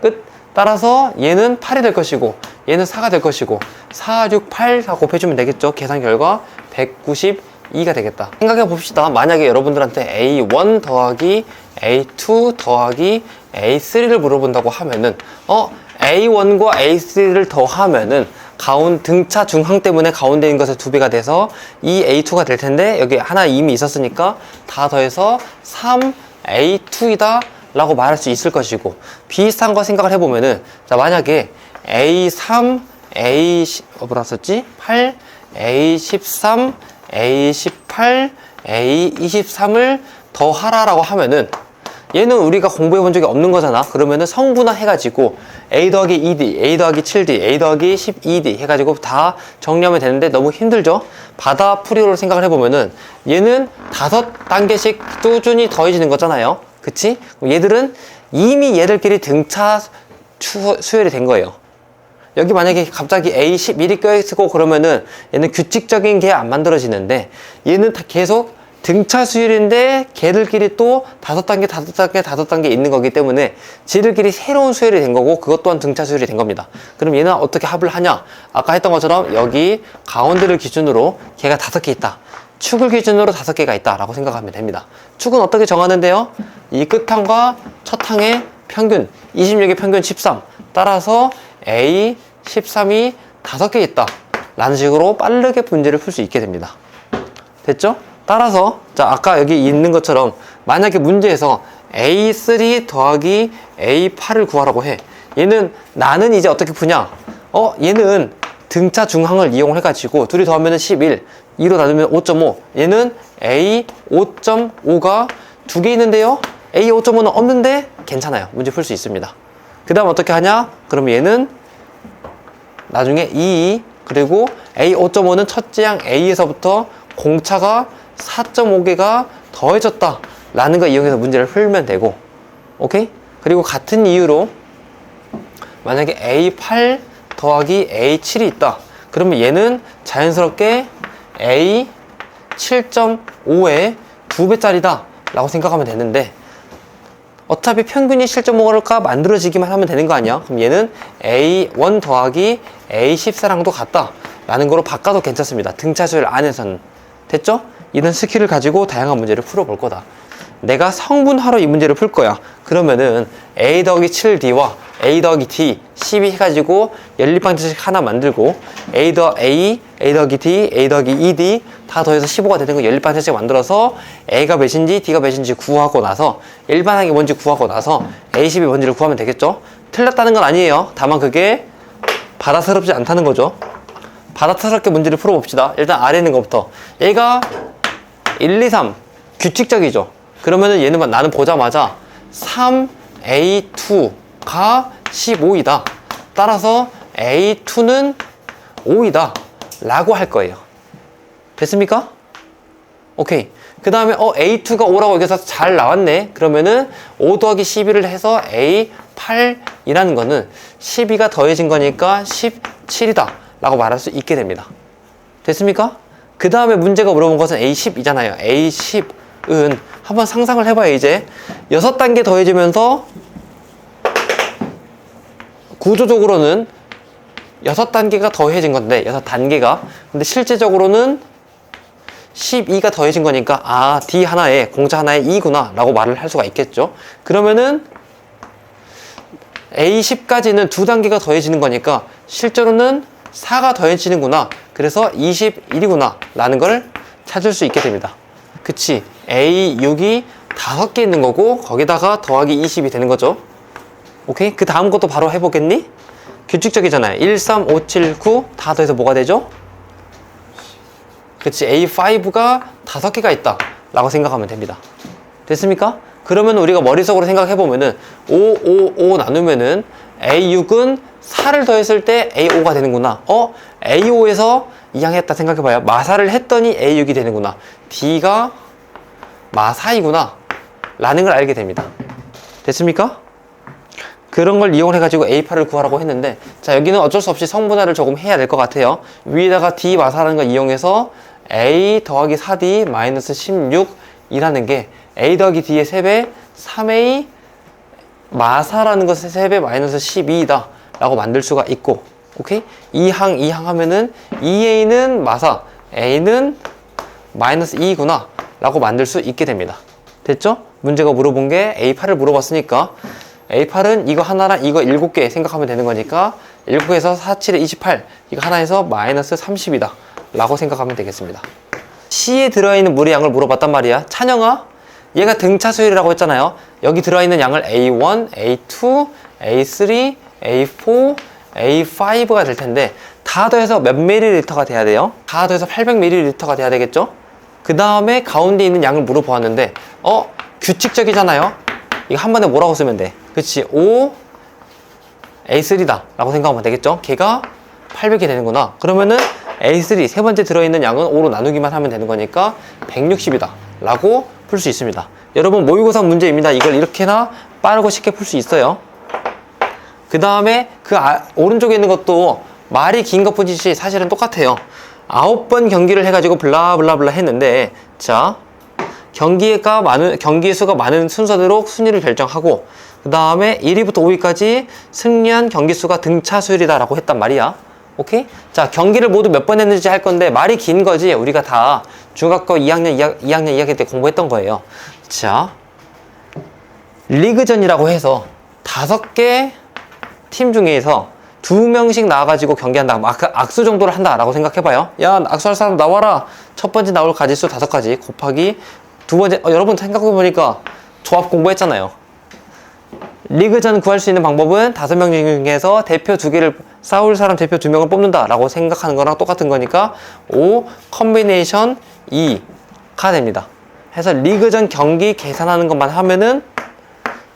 끝. 따라서 얘는 8이 될 것이고 얘는 4가 될 것이고 4, 6, 8 다 곱해주면 되겠죠. 계산 결과 192가 되겠다. 생각해 봅시다. 만약에 여러분들한테 A1 더하기 A2 더하기 A3를 물어본다고 하면은 A1과 A3를 더하면은 등차 중항 때문에 가운데 있는 것의 2배가 돼서 이 A2가 될 텐데 여기 하나 이미 있었으니까 다 더해서 3A2이다 라고 말할 수 있을 것이고, 비슷한 거 생각을 해보면은, 자, 만약에 A3, 뭐라 썼지? 8, A13, A18, A23을 더하라라고 하면은 얘는 우리가 공부해 본 적이 없는 거잖아. 그러면은 성분화 해가지고 A 더하기 2D, A 더하기 7D, A 더하기 12D 해가지고 다 정리하면 되는데 너무 힘들죠? 바다풀이로 생각을 해보면은 얘는 5단계씩 꾸준히 더해지는 거잖아요. 그치? 얘들은 이미 얘들끼리 등차 수열이 된 거예요. 여기 만약에 갑자기 A11이 껴있고 그러면은 얘는 규칙적인 게 안 만들어지는데, 얘는 다 계속 등차 수열인데 걔들끼리 또 5단계 있는 거기 때문에 지들끼리 새로운 수열이 된 거고, 그것 또한 등차 수열이 된 겁니다. 그럼 얘는 어떻게 합을 하냐? 아까 했던 것처럼 여기 가운데를 기준으로 걔가 5개 있다, 축을 기준으로 5개가 있다 라고 생각하면 됩니다. 축은 어떻게 정하는데요? 이 끝항과 첫 항의 평균 26의 평균 13, 따라서 A13이 5개 있다 라는 식으로 빠르게 문제를 풀 수 있게 됩니다. 됐죠? 따라서 자, 아까 여기 있는 것처럼 만약에 문제에서 A3 더하기 A8을 구하라고 해. 나는 이제 어떻게 푸냐? 얘는 등차 중항을 이용해가지고 둘이 더하면 11, 2로 나누면 5.5. 얘는 A5.5가 2개 있는데요, A5.5는 없는데 괜찮아요. 문제 풀 수 있습니다. 그 다음 어떻게 하냐? 그럼 얘는 나중에 2, 그리고 A5.5는 첫째 항 A에서부터 공차가 4.5개가 더해졌다 라는 거 이용해서 문제를 풀면 되고, 오케이? 그리고 같은 이유로 만약에 A8 더하기 A7이 있다. 그러면 얘는 자연스럽게 A 7.5의 2배짜리다 라고 생각하면 되는데, 어차피 평균이 7.5가 만들어지기만 하면 되는 거 아니야? 그럼 얘는 A1 더하기 A14랑도 같다 라는 거로 바꿔도 괜찮습니다. 등차수열 안에서는. 됐죠? 이런 스킬을 가지고 다양한 문제를 풀어볼 거다. 내가 성분화로 이 문제를 풀 거야. 그러면은 A 더하기 7D와 A 더하기 D 12 해가지고 연립방정식 하나 만들고 A 더하기 D, A 더하기 2D 다 더해서 15가 되는 거 연립방정식 만들어서 A가 몇인지 D가 몇인지 구하고 나서 일반항이 뭔지 구하고 나서 A10이 뭔지를 구하면 되겠죠? 틀렸다는 건 아니에요. 다만 그게 바다스럽지 않다는 거죠. 바다스럽게 문제를 풀어봅시다. 일단 아래 있는 것부터. 얘가 1, 2, 3 규칙적이죠. 그러면은 얘는 나는 보자마자 3A2가 15이다. 따라서 A2는 5이다. 라고 할 거예요. 됐습니까? 오케이. 그 다음에 A2가 5라고 여기서 잘 나왔네. 그러면은 5 더하기 12를 해서 A8이라는 거는 12가 더해진 거니까 17이다. 라고 말할 수 있게 됩니다. 됐습니까? 그 다음에 문제가 물어본 것은 A10이잖아요. A10은 한번 상상을 해봐요. 이제 6단계 더해지면서 구조적으로는 6단계가 더해진 건데 6단계가 근데 실제적으로는 12가 더해진 거니까 D 하나에 공자 하나에 2구나 라고 말을 할 수가 있겠죠. 그러면은 A10까지는 2단계가 더해지는 거니까 실제로는 4가 더해지는구나. 그래서 21이구나 라는 걸 찾을 수 있게 됩니다. 그치? A6이 5개 있는 거고 거기다가 더하기 20이 되는 거죠. 오케이? 그 다음 것도 바로 해보겠니? 규칙적이잖아요. 1, 3, 5, 7, 9 다 더해서 뭐가 되죠? 그치? A5가 5개가 있다 라고 생각하면 됩니다. 됐습니까? 그러면 우리가 머릿속으로 생각해보면은 5 나누면은 A6은 4를 더했을 때 A5가 되는구나. A5에서 이항했다 생각해봐요. 마사를 했더니 A6이 되는구나. D가 마사이구나 라는 걸 알게 됩니다. 됐습니까? 그런 걸 이용해가지고 A8을 구하라고 했는데, 자, 여기는 어쩔 수 없이 성분화를 조금 해야 될 것 같아요. 위에다가 D 마사라는 걸 이용해서 A 더하기 4D 마이너스 16이라는 게 A 더하기 D의 3배 3A 마사라는 것의 3배 마이너스 12이다 라고 만들 수가 있고, 오케이? 2항 하면은 2A는 마사, A는 마이너스 2구나 라고 만들 수 있게 됩니다. 됐죠? 문제가 물어본 게 A8을 물어봤으니까 A8은 이거 하나랑 이거 7개 생각하면 되는 거니까 7개에서 4, 7에 28 이거 하나에서 마이너스 30이다 라고 생각하면 되겠습니다. C에 들어있는 물의 양을 물어봤단 말이야. 찬영아, 얘가 등차수율이라고 했잖아요. 여기 들어있는 양을 A1, A2, A3, A4, A5가 될 텐데 다 더해서 몇 ml가 돼야 돼요? 다 더해서 800ml가 돼야 되겠죠? 그 다음에 가운데 있는 양을 물어보았는데 규칙적이잖아요. 이거 한 번에 뭐라고 쓰면 돼? 그치? 5 A3다 라고 생각하면 되겠죠? 걔가 800이 되는구나. 그러면은 A3 세 번째 들어있는 양은 5로 나누기만 하면 되는 거니까 160이다 라고 풀 수 있습니다. 여러분, 모의고사 문제입니다. 이걸 이렇게나 빠르고 쉽게 풀 수 있어요. 그 다음에 오른쪽에 있는 것도 말이 긴 것뿐이지 사실은 똑같아요. 9번 경기를 해가지고 블라블라블라 했는데, 자, 경기의 수가 많은 순서대로 순위를 결정하고, 그 다음에 1위부터 5위까지 승리한 경기 수가 등차수율이다 라고 했단 말이야. 오케이? 자, 경기를 모두 몇 번 했는지 할 건데 말이 긴 거지. 우리가 다 중학교 2학년 2학기 때 공부했던 거예요. 자, 리그전이라고 해서 5개 팀 중에서 2명씩 나와가지고 경기한다. 악수 정도를 한다라고 생각해봐요. 야, 악수할 사람 나와라. 첫 번째 나올 가지수 5가지 곱하기 두 번째. 여러분 생각해보니까 조합 공부했잖아요. 리그전 구할 수 있는 방법은 5명 중에서 대표 2개를 싸울 사람 대표 2명을 뽑는다 라고 생각하는 거랑 똑같은 거니까 5 컨비네이션 2가 됩니다. 해서 리그전 경기 계산하는 것만 하면은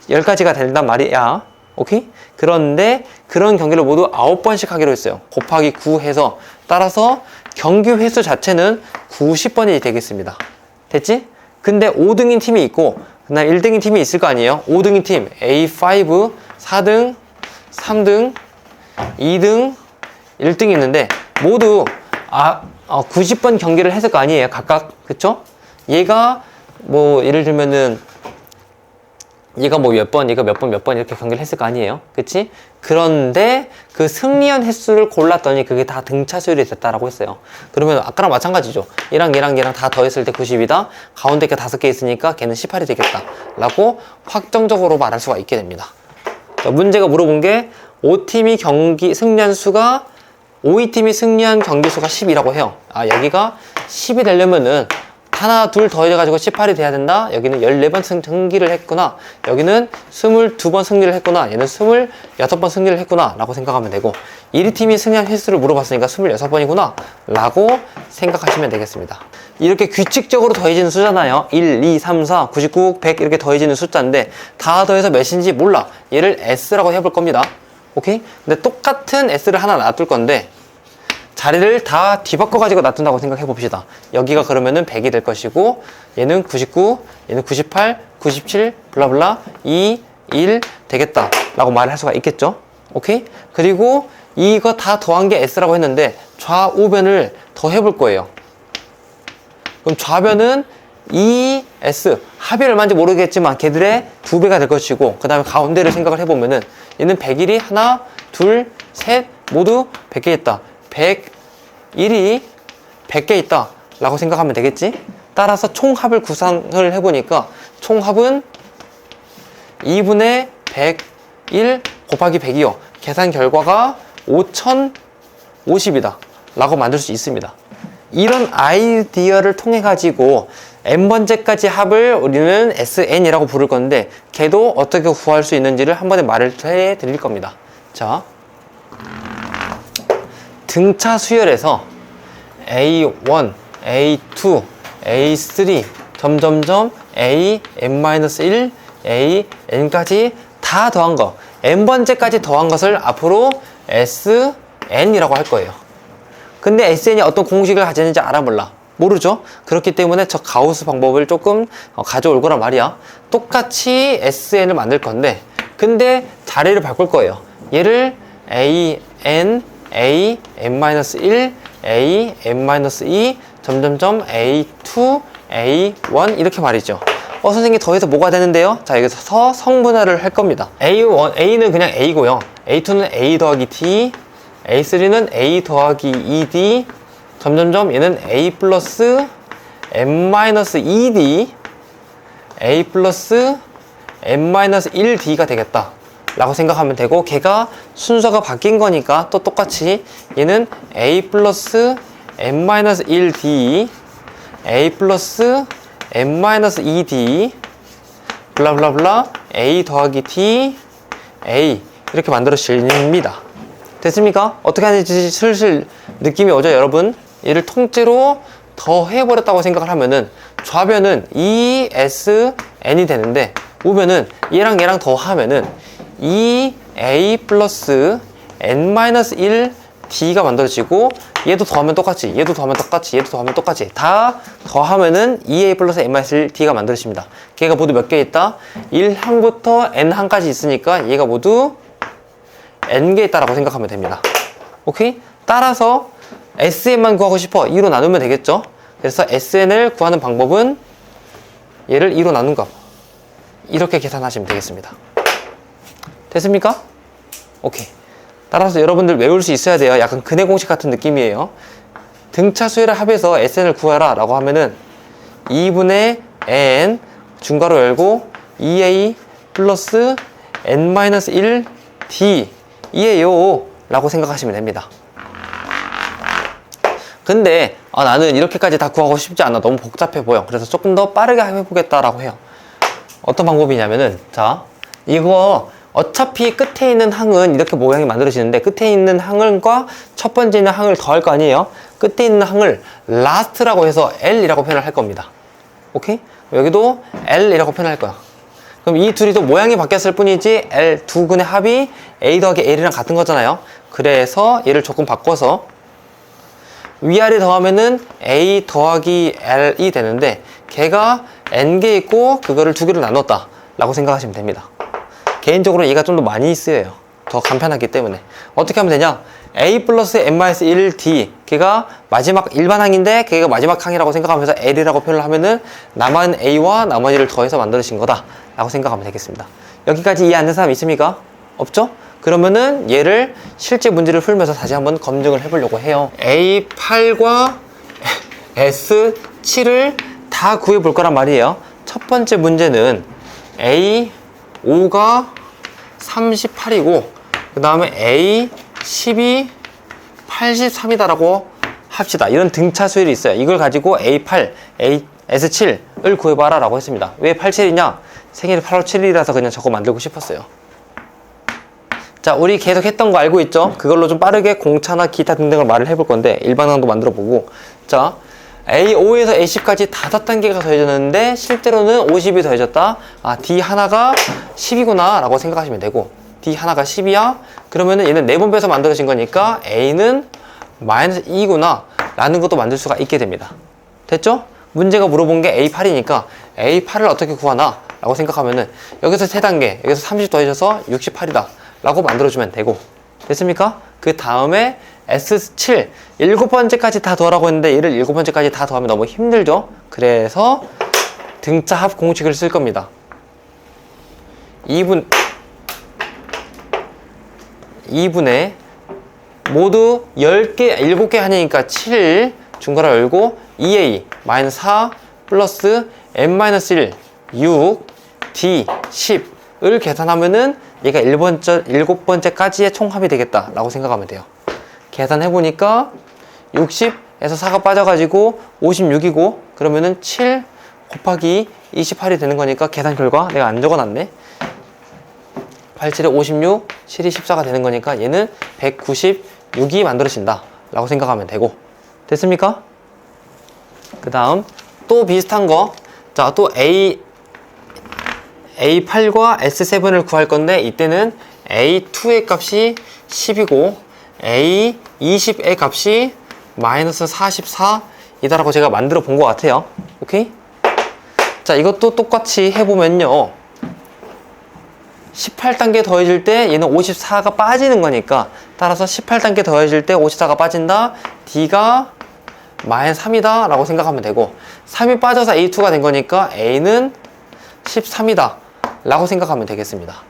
10가지가 된단 말이야. 오케이? 그런데 그런 경기를 모두 9번씩 하기로 했어요. 곱하기 9 해서, 따라서 경기 횟수 자체는 90번이 되겠습니다. 됐지? 근데 5등인 팀이 있고 그다음 1등인 팀이 있을 거 아니에요. 5등인 팀 A5, 4등, 3등, 2등, 1등이 있는데 모두 90번 경기를 했을 거 아니에요, 각각. 그쵸? 얘가 뭐 예를 들면은 얘가 뭐 몇 번, 얘가 몇 번 이렇게 경기를 했을 거 아니에요, 그치? 그런데 그 승리한 횟수를 골랐더니 그게 다 등차 수열이 됐다라고 했어요. 그러면 아까랑 마찬가지죠. 얘랑 다 더했을 때 90이다. 가운데 게 5개 있으니까 걔는 18이 되겠다 라고 확정적으로 말할 수가 있게 됩니다. 자, 문제가 물어본 게 5팀이 승리한 수가 5위팀이 승리한 경기 수가 10이라고 해요. 여기가 10이 되려면은 하나, 둘 더해가지고 18이 돼야 된다. 여기는 14번 승리를 했구나. 여기는 22번 승리를 했구나. 얘는 26번 승리를 했구나. 라고 생각하면 되고, 1위 팀이 승리한 횟수를 물어봤으니까 26번이구나. 라고 생각하시면 되겠습니다. 이렇게 규칙적으로 더해지는 수잖아요. 1, 2, 3, 4, 99, 100 이렇게 더해지는 숫자인데 다 더해서 몇인지 몰라. 얘를 S라고 해볼 겁니다. 오케이? 근데 똑같은 S를 하나 놔둘 건데 자리를 다 뒤바꿔 가지고 놔둔다고 생각해 봅시다. 여기가 그러면은 100이 될 것이고, 얘는 99, 얘는 98, 97, 블라블라 2, 1 되겠다 라고 말을 할 수가 있겠죠. 오케이? 그리고 이거 다 더한 게 S라고 했는데 좌우변을 더 해볼 거예요. 그럼 좌변은 2S, 합이 얼마인지 모르겠지만 걔들의 2배가 될 것이고, 그 다음에 가운데를 생각을 해보면은 얘는 101이 하나, 둘, 셋 모두 100개 있다. 101이 100개 있다 라고 생각하면 되겠지? 따라서 총합을 구상을 해보니까 총합은 2분의 101 곱하기 100이요. 계산 결과가 5050이다 라고 만들 수 있습니다. 이런 아이디어를 통해 가지고 n번째까지 합을 우리는 SN이라고 부를 건데 걔도 어떻게 구할 수 있는지를 한 번에 말을 해 드릴 겁니다. 자, 등차 수열에서 A1, A2, A3 점점점 A, N-1, A, N까지 다 더한 거, N번째까지 더한 것을 앞으로 SN이라고 할 거예요. 근데 SN이 어떤 공식을 가지는지 알아 몰라? 모르죠? 그렇기 때문에 저 가우스 방법을 조금 가져올 거란 말이야. 똑같이 SN을 만들 건데 근데 자리를 바꿀 거예요. 얘를 A, N, A, N-1, A, N-2, 점점점 A2, A1 이렇게 말이죠. 선생님 더해서 뭐가 되는데요? 자, 여기서 성분할을 할 겁니다. A1, A는 그냥 A고요. A2는 A 더하기 T, A3는 A 더하기 2D, 점점점 얘는 A 플러스 N-2D, A 플러스 N-1D가 되겠다 라고 생각하면 되고, 걔가 순서가 바뀐 거니까 또 똑같이 얘는 A 플러스 N-1D, A 플러스 N-2D, 블라블라블라 A 더하기 T, A 이렇게 만들어집니다. 됐습니까? 어떻게 하는지 슬슬 느낌이 오죠, 여러분? 얘를 통째로 더 해버렸다고 생각을 하면은 좌변은 ESN이 되는데 우변은 얘랑 더 하면은 EA 플러스 N-1D가 만들어지고, 얘도 더하면 똑같이, 얘도 더하면 똑같이, 얘도 더하면 똑같이 다 더하면은 EA 플러스 N-1D가 만들어집니다. 걔가 모두 몇 개 있다? 1항부터 N항까지 있으니까 얘가 모두 N개 있다라고 생각하면 됩니다. 오케이? 따라서 SN만 구하고 싶어. 2로 나누면 되겠죠? 그래서 SN을 구하는 방법은 얘를 2로 나눈 값, 이렇게 계산하시면 되겠습니다. 됐습니까? 오케이. 따라서 여러분들 외울 수 있어야 돼요. 약간 근해 공식 같은 느낌이에요. 등차 수열의 합에서 SN을 구해라 라고 하면은 2분의 N 중괄호 열고 EA 플러스 N-1D 이에요 라고 생각하시면 됩니다. 근데 나는 이렇게까지 다 구하고 싶지 않아. 너무 복잡해 보여. 그래서 조금 더 빠르게 해보겠다라고 해요. 어떤 방법이냐면은, 자, 이거 어차피 끝에 있는 항은 이렇게 모양이 만들어지는데 끝에 있는 항과 첫 번째 있는 항을 더할 거 아니에요? 끝에 있는 항을 last라고 해서 L이라고 표현을 할 겁니다. 오케이? 여기도 L이라고 표현할 거야. 그럼 이 둘이 또 모양이 바뀌었을 뿐이지 L 두 근의 합이 A 더하기 L이랑 같은 거잖아요. 그래서 얘를 조금 바꿔서 위아래 더하면은 A 더하기 L이 되는데 걔가 N개 있고 그거를 두 개로 나눴다 라고 생각하시면 됩니다. 개인적으로 얘가 좀 더 많이 쓰여요. 더 간편하기 때문에. 어떻게 하면 되냐? A 플러스 n-1 D, 걔가 마지막 일반항인데 걔가 마지막 항이라고 생각하면서 L이라고 표현을 하면은 남은 A와 나머지를 더해서 만들어진 거다 라고 생각하면 되겠습니다. 여기까지 이해 안 되는 사람 있습니까? 없죠? 그러면은 얘를 실제 문제를 풀면서 다시 한번 검증을 해보려고 해요. A8과 S7을 다 구해볼 거란 말이에요. 첫 번째 문제는 A5가 38이고 그 다음에 A10이 83이다 라고 합시다. 이런 등차 수열이 있어요. 이걸 가지고 A8, S7을 구해봐라 라고 했습니다. 왜 87이냐? 생일이 8월 7일이라서 그냥 저거 만들고 싶었어요. 자, 우리 계속 했던 거 알고 있죠? 그걸로 좀 빠르게 공차나 기타 등등을 말을 해볼 건데 일반항도 만들어 보고. 자, A5에서 A10까지 5단계가 더해졌는데 실제로는 50이 더해졌다. 아, D 하나가 10이구나 라고 생각하시면 되고, D 하나가 10이야? 그러면은 얘는 4번 빼서 만들어진 거니까 A는 마이너스 2구나 라는 것도 만들 수가 있게 됩니다. 됐죠? 문제가 물어본 게 A8이니까 A8을 어떻게 구하나 라고 생각하면은 여기서 3단계, 여기서 30 더해져서 68이다 라고 만들어주면 되고. 됐습니까? 그 다음에 S7 7번째까지 다 더하라고 했는데 얘를 7번째까지 다 더하면 너무 힘들죠? 그래서 등차합 공식을 쓸 겁니다. 2분의 모두 10개, 7개 하니까 7 중괄호 열고 2A 마이너스 4 플러스 n-1 6 D 10을 계산하면은 얘가 7번째까지의 총합이 되겠다 라고 생각하면 돼요. 계산해보니까 60에서 4가 빠져가지고 56이고 그러면은 7 곱하기 28이 되는 거니까 계산 결과 내가 안 적어놨네. 87에 56, 7이 14가 되는 거니까 얘는 196이 만들어진다 라고 생각하면 되고. 됐습니까? 그 다음 또 비슷한 거. 자, 또 A8과 S7을 구할 건데 이때는 A2의 값이 10이고 A20의 값이 마이너스 44이다 라고 제가 만들어 본 것 같아요. 오케이? 자, 이것도 똑같이 해보면요, 18단계 더해질 때 얘는 54가 빠지는 거니까 따라서 18단계 더해질 때 54가 빠진다. D가 마이너스 3이다 라고 생각하면 되고, 3이 빠져서 A2가 된 거니까 A는 13이다 라고 생각하면 되겠습니다.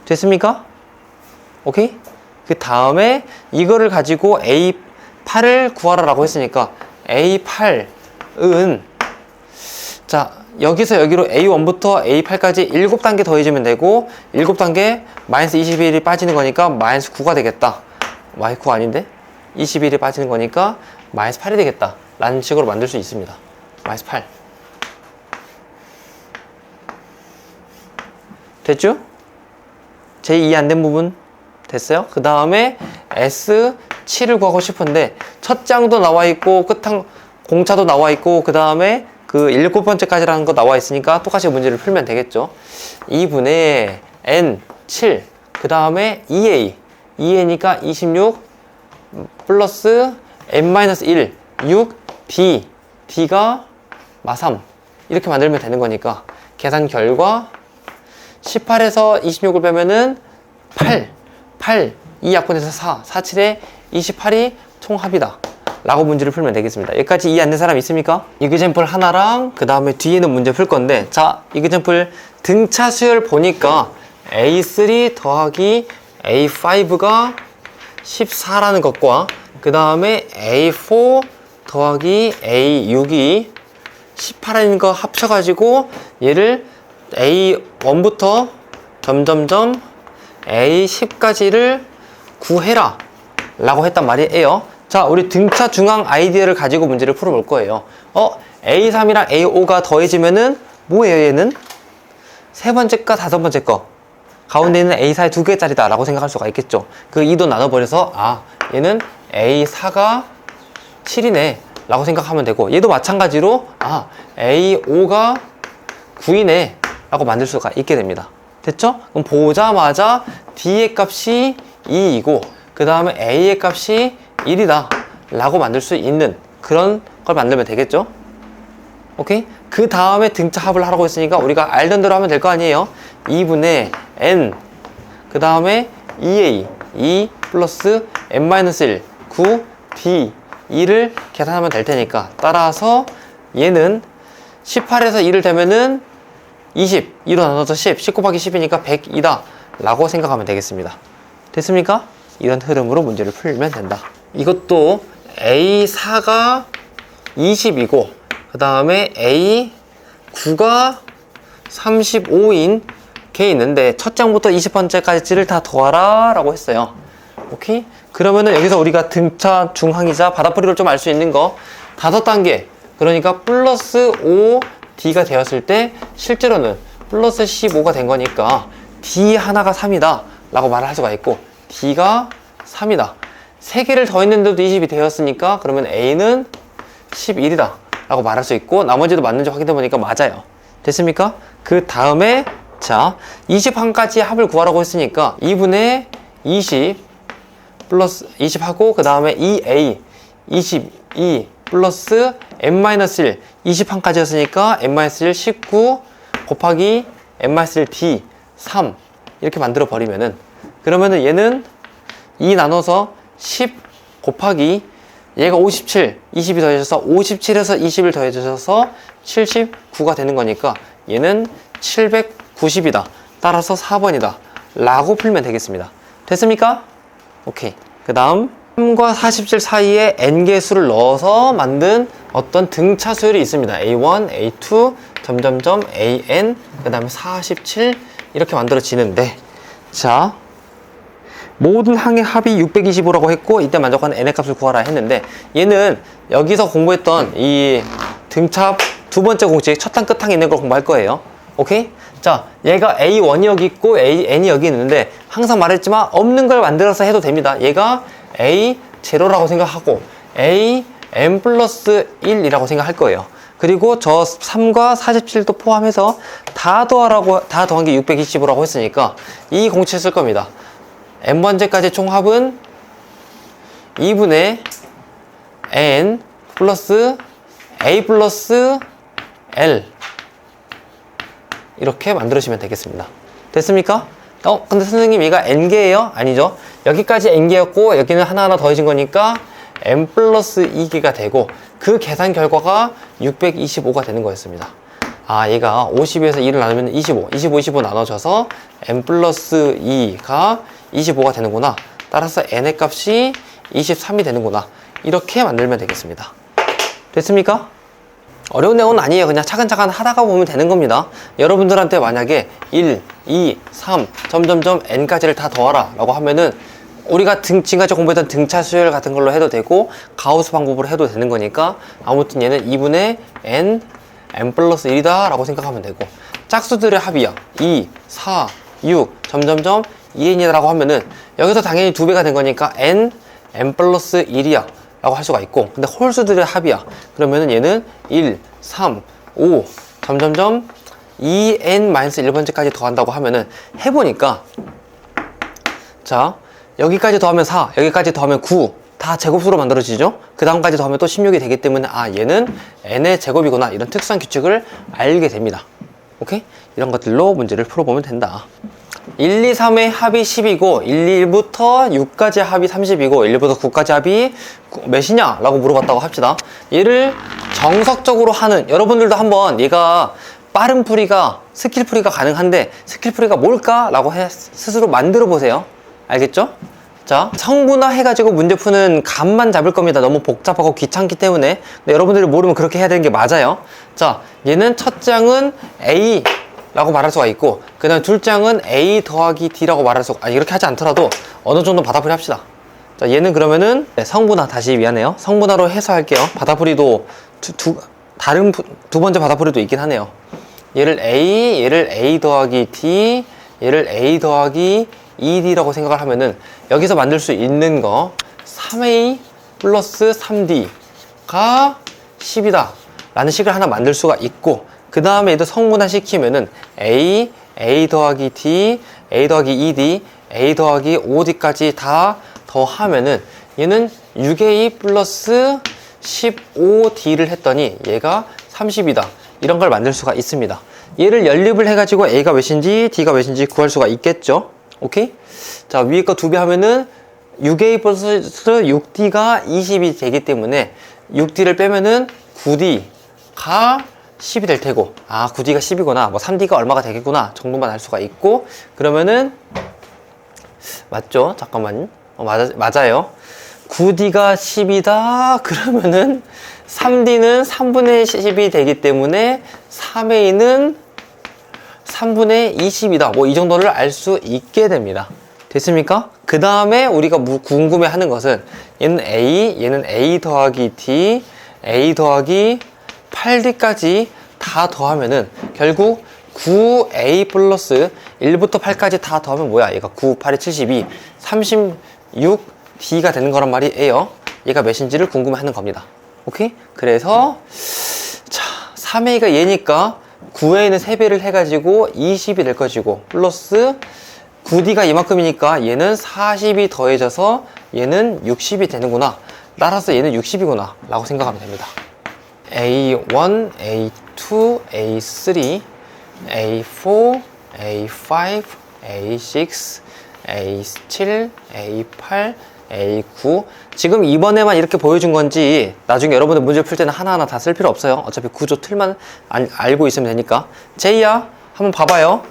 됐습니까? 오케이? 그 다음에 이거를 가지고 A8을 구하라 라고 했으니까 A8은 자, 여기서 여기로 A1부터 A8까지 7단계 더해주면 되고 7단계 마이너스 21이 빠지는 거니까 마이너스 9가 되겠다. 마이너스 9 아닌데? 21이 빠지는 거니까 마이너스 8이 되겠다 라는 식으로 만들 수 있습니다. 마이너스 8 됐죠? 제 이해 안 된 부분 됐어요? 그 다음에 S7을 구하고 싶은데 첫 장도 나와 있고 끝항 공차도 나와 있고 그 다음에 그 7번째까지라는 거 나와 있으니까 똑같이 문제를 풀면 되겠죠. 2분의 N7 그 다음에 2A 2A니까 26 플러스 N-1 6 D D가 마3 이렇게 만들면 되는 거니까 계산 결과 18에서 26을 빼면은 8 이 약분에서 4 7에 28이 총합이다 라고 문제를 풀면 되겠습니다. 여기까지 이해 안 된 사람 있습니까? 이그젠플 하나랑 그 다음에 뒤에는 문제 풀 건데, 자, 이그젠플 등차 수열 보니까 A3 더하기 A5가 14라는 것과 그 다음에 A4 더하기 A6이 18라는 거 합쳐가지고 얘를 A1부터 점점점 A10까지를 구해라 라고 했단 말이에요. 자, 우리 등차 중앙 아이디어를 가지고 문제를 풀어볼 거예요. A3이랑 A5가 더해지면은 뭐예요, 얘는? 세 번째 거, 5번째 거. 가운데 있는 A4의 2개짜리다 라고 생각할 수가 있겠죠. 그 2도 나눠버려서, 아, 얘는 A4가 7이네 라고 생각하면 되고, 얘도 마찬가지로, 아, A5가 9이네 라고 만들 수가 있게 됩니다. 됐죠? 그럼 보자마자 D의 값이 2이고, 그 다음에 A의 값이 1이다 라고 만들 수 있는 그런 걸 만들면 되겠죠? 오케이? 그 다음에 등차 합을 하라고 했으니까 우리가 알던 대로 하면 될 거 아니에요? 2분의 N 그 다음에 2a 2 플러스 n-1 9 d 2를 계산하면 될 테니까, 따라서 얘는 18에서 2를 대면은 20, 2로 나눠서 10 곱하기 10이니까 100이다 라고 생각하면 되겠습니다. 됐습니까? 이런 흐름으로 문제를 풀면 된다. 이것도 A4가 20이고 그 다음에 A9가 35인 게 있는데 첫 장부터 20번째까지를 다 더하라 라고 했어요. 오케이? 그러면은 여기서 우리가 등차 중항이자 바닥풀이를 좀 알 수 있는 거 5단계, 그러니까 플러스 5D가 되었을 때 실제로는 플러스 15가 된 거니까 D 하나가 3이다 라고 말을 할 수가 있고, D가 3이다. 3개를 더했는데도 20이 되었으니까 그러면 A는 11이다 라고 말할 수 있고, 나머지도 맞는지 확인해 보니까 맞아요. 됐습니까? 그 다음에 자 21까지 합을 구하라고 했으니까 2분의 20 플러스 20하고 그 다음에 2A 22 플러스 n-1 21까지 였으니까 n-1 19 곱하기 n-1 d 3 이렇게 만들어 버리면은, 그러면은 얘는 2 나눠서 10 곱하기 얘가 57, 20이 더해져서 57에서 20을 더해져서 79가 되는 거니까 얘는 790이다. 따라서 4번이다 라고 풀면 되겠습니다. 됐습니까? 오케이. 그 다음 3과 47 사이에 n개의 수를 넣어서 만든 어떤 등차 수열이 있습니다. A1, A2, 점점점 AN, 그 다음에 47 이렇게 만들어지는데, 자 모든 항의 합이 625라고 했고 이때 만족하는 n의 값을 구하라 했는데, 얘는 여기서 공부했던 이 등차 두 번째 공식 첫 항 끝항에 있는 걸 공부할 거예요. 오케이? 자, 얘가 A1이 여기 있고 N이 여기 있는데 항상 말했지만 없는 걸 만들어서 해도 됩니다. 얘가 A0라고 생각하고 AN 플러스 1이라고 생각할 거예요. 그리고 저 3과 47도 포함해서 다 더한 게 625라고 했으니까 이 공式쓸 겁니다. n번째까지 총합은 2분의 n 플러스 a 플러스 l 이렇게 만들어주시면 되겠습니다. 됐습니까? 근데 선생님 얘가 n개예요? 아니죠. 여기까지 n개였고 여기는 하나하나 더해진 거니까 n 플러스 2개가 되고 그 계산 결과가 625가 되는 거였습니다. 아, 얘가 50에서 2를 나누면 25 나눠져서 n 플러스 2가 25가 되는구나. 따라서 n의 값이 23이 되는구나. 이렇게 만들면 되겠습니다. 됐습니까? 어려운 내용은 아니에요. 그냥 차근차근 하다가 보면 되는 겁니다. 여러분들한테 만약에 1, 2, 3, 점점점 n까지를 다 더하라 라고 하면은 우리가 지금까지 공부했던 등차 수열 같은 걸로 해도 되고 가우스 방법으로 해도 되는 거니까, 아무튼 얘는 2분의 n 플러스 1이다 라고 생각하면 되고, 짝수들의 합이야 2, 4, 6, 점점점 2n이다 라고 하면은 여기서 당연히 2배가 된 거니까 n 플러스 1이야 라고 할 수가 있고, 근데 홀수들의 합이야. 그러면은 얘는 1, 3, 5, 점점점 2n-1번째까지 더한다고 하면은 해보니까, 자, 여기까지 더하면 4, 여기까지 더하면 9, 다 제곱수로 만들어지죠? 그 다음까지 더하면 또 16이 되기 때문에, 아, 얘는 n의 제곱이구나. 이런 특수한 규칙을 알게 됩니다. 오케이? 이런 것들로 문제를 풀어보면 된다. 1, 2, 3의 합이 10이고 1, 2부터 6까지 합이 30이고 1, 2부터 9까지 합이 몇이냐? 라고 물어봤다고 합시다. 얘를 정석적으로 하는, 여러분들도 한번 얘가 빠른 풀이가, 스킬 풀이가 가능한데 스킬 풀이가 뭘까? 라고 스스로 만들어 보세요. 알겠죠? 자, 성분화 해가지고 문제 푸는 감만 잡을 겁니다. 너무 복잡하고 귀찮기 때문에. 근데 여러분들이 모르면 그렇게 해야 되는 게 맞아요. 자, 얘는 첫 장은 A 라고 말할 수가 있고, 그 다음에 둘장은 A 더하기 D라고 말할 수가, 이렇게 하지 않더라도 어느 정도 바닥풀이 합시다. 자, 얘는 그러면은 성분화, 다시 미안해요. 성분화로 해서 할게요. 바닥풀이도 다른 두 번째 바닥풀이도 있긴 하네요. 얘를 A 더하기 D, 얘를 A 더하기 2D라고 생각을 하면은 여기서 만들 수 있는 거 3A 플러스 3D가 10이다 라는 식을 하나 만들 수가 있고, 그 다음에 얘도 성분화 시키면은 A 더하기 D, A 더하기 2D, A 더하기 5D까지 다 더하면은 얘는 6A 플러스 15D를 했더니 얘가 30이다. 이런 걸 만들 수가 있습니다. 얘를 연립을 해가지고 A가 몇인지 D가 몇인지 구할 수가 있겠죠? 오케이? 자, 위에 거 2배 하면은 6A 플러스 6D가 20이 되기 때문에 6D를 빼면은 9D가 10이 될 테고, 아, 9D가 10이구나. 뭐 3D가 얼마가 되겠구나. 정도만 알 수가 있고, 그러면은, 맞죠? 잠깐만. 맞아요. 9D가 10이다. 그러면은 3D는 3분의 10이 되기 때문에 3A는 3분의 20이다. 뭐 이 정도를 알 수 있게 됩니다. 됐습니까? 그 다음에 우리가 궁금해 하는 것은 얘는 A, 얘는 A 더하기 D, A 더하기 8D까지 다 더하면은 결국 9A 플러스 1부터 8까지 다 더하면 뭐야? 얘가 9, 8이 72, 36D가 되는 거란 말이에요. 얘가 몇인지를 궁금해 하는 겁니다. 오케이? 그래서 자, 3A가 얘니까 9A는 3배를 해가지고 20이 될 것이고, 플러스 9D가 이만큼이니까 얘는 40이 더해져서 얘는 60이 되는구나. 따라서 얘는 60이구나 라고 생각하면 됩니다. A1, A2, A3, A4, A5, A6, A7, A8, A9. 지금 이번에만 이렇게 보여준 건지 나중에 여러분들 문제 풀 때는 하나하나 다 쓸 필요 없어요. 어차피 구조 틀만 알고 있으면 되니까. 제이야, 한번 봐봐요.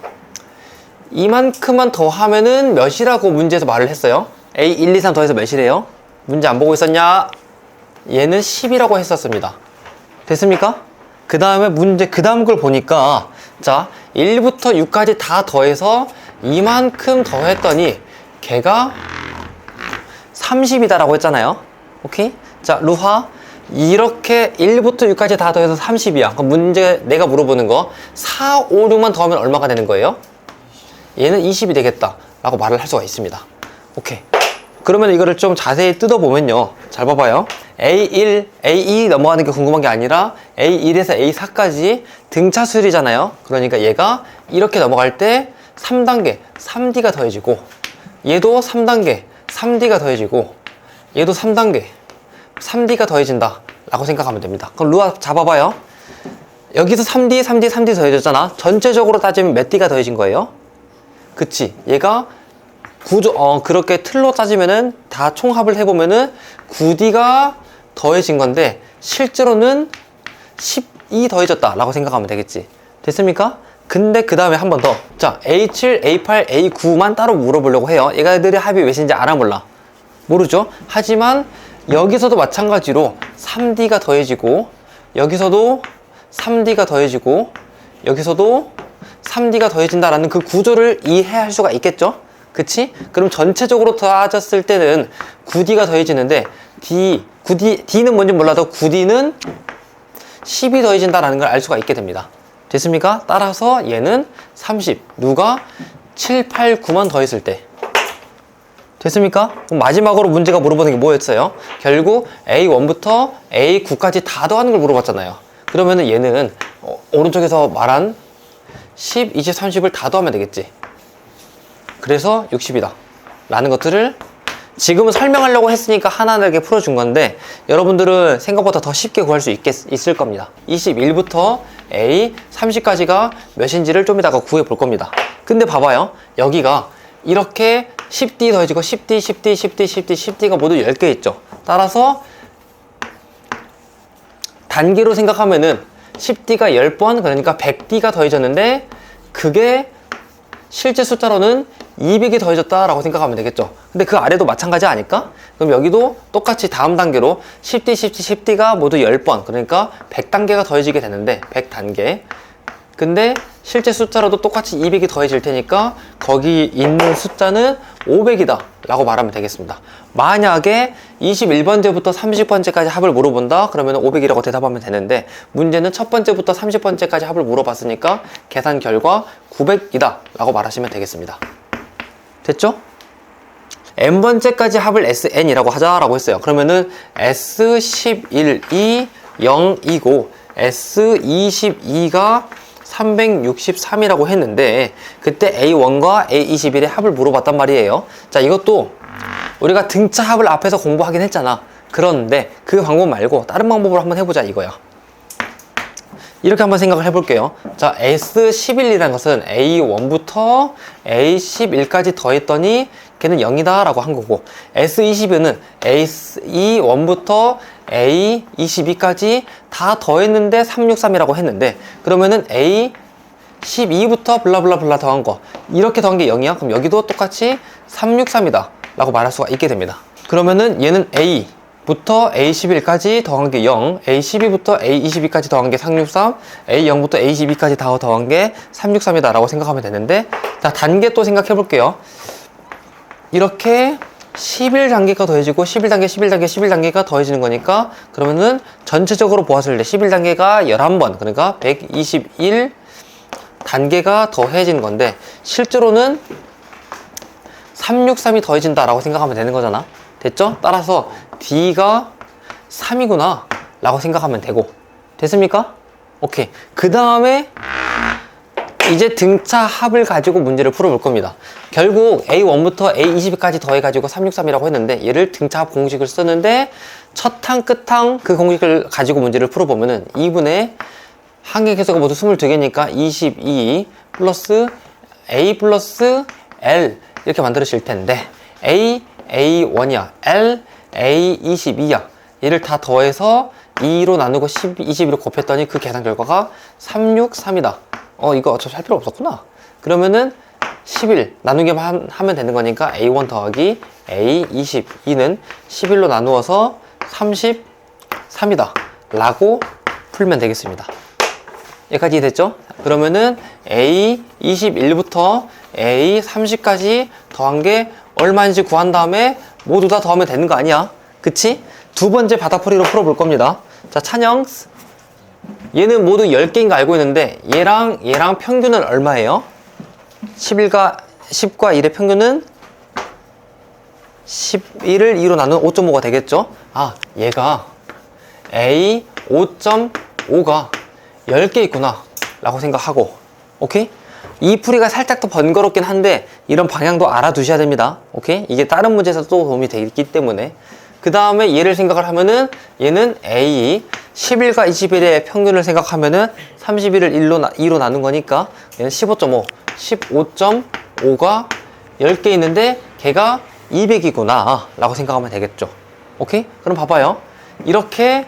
이만큼만 더 하면은 몇이라고 문제에서 말을 했어요? A 1, 2, 3 더해서 몇이래요? 문제 안 보고 있었냐? 얘는 10이라고 했었습니다. 됐습니까? 그 다음에 문제 그 다음 걸 보니까, 자, 1부터 6까지 다 더해서 이만큼 더했더니 걔가 30이다 라고 했잖아요. 오케이? 자, 루하, 이렇게 1부터 6까지 다 더해서 30이야. 그럼 문제 내가 물어보는 거 4, 5, 6만 더하면 얼마가 되는 거예요? 얘는 20이 되겠다 라고 말을 할 수가 있습니다. 오케이. 그러면 이거를 좀 자세히 뜯어보면요, 잘 봐봐요. A1, A2 넘어가는 게 궁금한 게 아니라 A1에서 A4까지 등차수열이잖아요. 그러니까 얘가 이렇게 넘어갈 때 3단계 3D가 더해지고, 얘도 3단계 3D가 더해지고, 얘도 3단계 3D가 더해진다 라고 생각하면 됩니다. 그럼 루아 잡아봐요. 여기서 3D, 3D, 3D 더해졌잖아. 전체적으로 따지면 몇 D가 더해진 거예요? 그치? 얘가 그렇게 틀로 따지면은 다 총합을 해보면은 9D가 더해진 건데 실제로는 10이 더해졌다 라고 생각하면 되겠지. 됐습니까? 근데 그 다음에 한 번 더. 자, A7, A8, A9만 따로 물어보려고 해요. 얘가들의 합이 몇인지 알아 몰라? 모르죠? 하지만 여기서도 마찬가지로 3D가 더해지고, 여기서도 3D가 더해지고, 여기서도 3D가 더해진다라는 그 구조를 이해할 수가 있겠죠? 그치? 그럼 전체적으로 따졌을 때는 9D가 더해지는데 D는 뭔지 몰라도 9D는 10이 더해진다라는 걸 알 수가 있게 됩니다. 됐습니까? 따라서 얘는 30, 누가 7, 8, 9만 더했을 때. 됐습니까? 그럼 마지막으로 문제가 물어보는 게 뭐였어요? 결국 A1부터 A9까지 다 더하는 걸 물어봤잖아요. 그러면은 얘는 오른쪽에서 말한 10, 20, 30을 다 더하면 되겠지. 그래서 60이다 라는 것들을 지금은 설명하려고 했으니까 하나하나 이렇게 풀어준 건데, 여러분들은 생각보다 더 쉽게 구할 수 있을 겁니다. 21부터 A 30까지가 몇인지를 좀 이따가 구해 볼 겁니다. 근데 봐봐요. 여기가 이렇게 10D 더해지고 10D, 10D, 10D, 10D, 10D가 모두 10개 있죠. 따라서 단계로 생각하면은 10D가 10번, 그러니까 100D가 더해졌는데 그게 실제 숫자로는 200이 더해졌다라고 생각하면 되겠죠. 근데 그 아래도 마찬가지 아닐까? 그럼 여기도 똑같이 다음 단계로 10D, 10D, 10D가 모두 10번, 그러니까 100단계가 더해지게 되는데 100단계. 근데 실제 숫자로도 똑같이 200이 더해질 테니까 거기 있는 숫자는 500이다 라고 말하면 되겠습니다. 만약에 21번째부터 30번째까지 합을 물어본다 그러면 500이라고 대답하면 되는데, 문제는 첫 번째부터 30번째까지 합을 물어봤으니까 계산 결과 900이다 라고 말하시면 되겠습니다. 됐죠? n번째까지 합을 SN이라고 하자라고 했어요. 그러면은 S11이 0이고 S22가 363이라고 했는데, 그때 A1과 A21의 합을 물어봤단 말이에요. 자, 이것도 우리가 등차 합을 앞에서 공부하긴 했잖아. 그런데 그 방법 말고 다른 방법으로 한번 해보자 이거야. 이렇게 한번 생각을 해볼게요. 자, S11이라는 것은 A1부터 A11까지 더했더니 걔는 0이다 라고 한 거고, S22는 A1부터 A22까지 다 더했는데 363이라고 했는데, 그러면은 A12부터 블라블라블라 더한 거, 이렇게 더한 게 0이야? 그럼 여기도 똑같이 363이다 라고 말할 수가 있게 됩니다. 그러면은 얘는 A부터 A11까지 더한 게 0, A12부터 A22까지 더한 게 363, A0부터 A22까지 다 더한 게 363이다 라고 생각하면 되는데, 자, 단계 또 생각해 볼게요. 이렇게 11단계가 더해지고 11단계, 11단계, 11단계가 더해지는 거니까, 그러면은 전체적으로 보았을 때 11단계가 11번, 그러니까 121단계가 더해지는 건데, 실제로는 363이 더해진다 라고 생각하면 되는 거잖아. 됐죠? 따라서 D가 3이구나 라고 생각하면 되고, 됐습니까? 오케이. 그 다음에 이제 등차 합을 가지고 문제를 풀어볼 겁니다. 결국 A1부터 A20까지 더해가지고 363이라고 했는데, 얘를 등차합 공식을 쓰는데 첫 항, 끝 항 그 공식을 가지고 문제를 풀어보면은 2분의 항의 개수가 모두 22개니까 22 플러스 A 플러스 L 이렇게 만들어질 텐데, A, A1이야. L, A22야. 얘를 다 더해서 2로 나누고 22로 곱했더니 그 계산 결과가 363이다. 이거 어차피 할 필요 없었구나. 그러면은 11 나누기만 하면 되는 거니까 A1 더하기 A22는 11로 나누어서 33이다 라고 풀면 되겠습니다. 여기까지 됐죠? 그러면은 A21부터 A30까지 더한 게 얼마인지 구한 다음에 모두 다 더하면 되는 거 아니야? 그치? 두 번째 바닥풀이로 풀어볼 겁니다. 자, 찬영, 얘는 모두 10개인 거 알고 있는데 얘랑 평균은 얼마예요? 10과 1의 평균은 11을 2로 나누면 5.5가 되겠죠? 아, 얘가 A 5.5가 10개 있구나 라고 생각하고, 오케이? 이 풀이가 살짝 더 번거롭긴 한데 이런 방향도 알아두셔야 됩니다. 오케이? 이게 다른 문제에서 또 도움이 되기 때문에. 그 다음에 얘를 생각을 하면은 얘는 A 11과 21의 평균을 생각하면은 31을 2로 나눈 거니까 얘는 15.5, 15.5가 10개 있는데 걔가 200이구나 라고 생각하면 되겠죠. 오케이? 그럼 봐봐요. 이렇게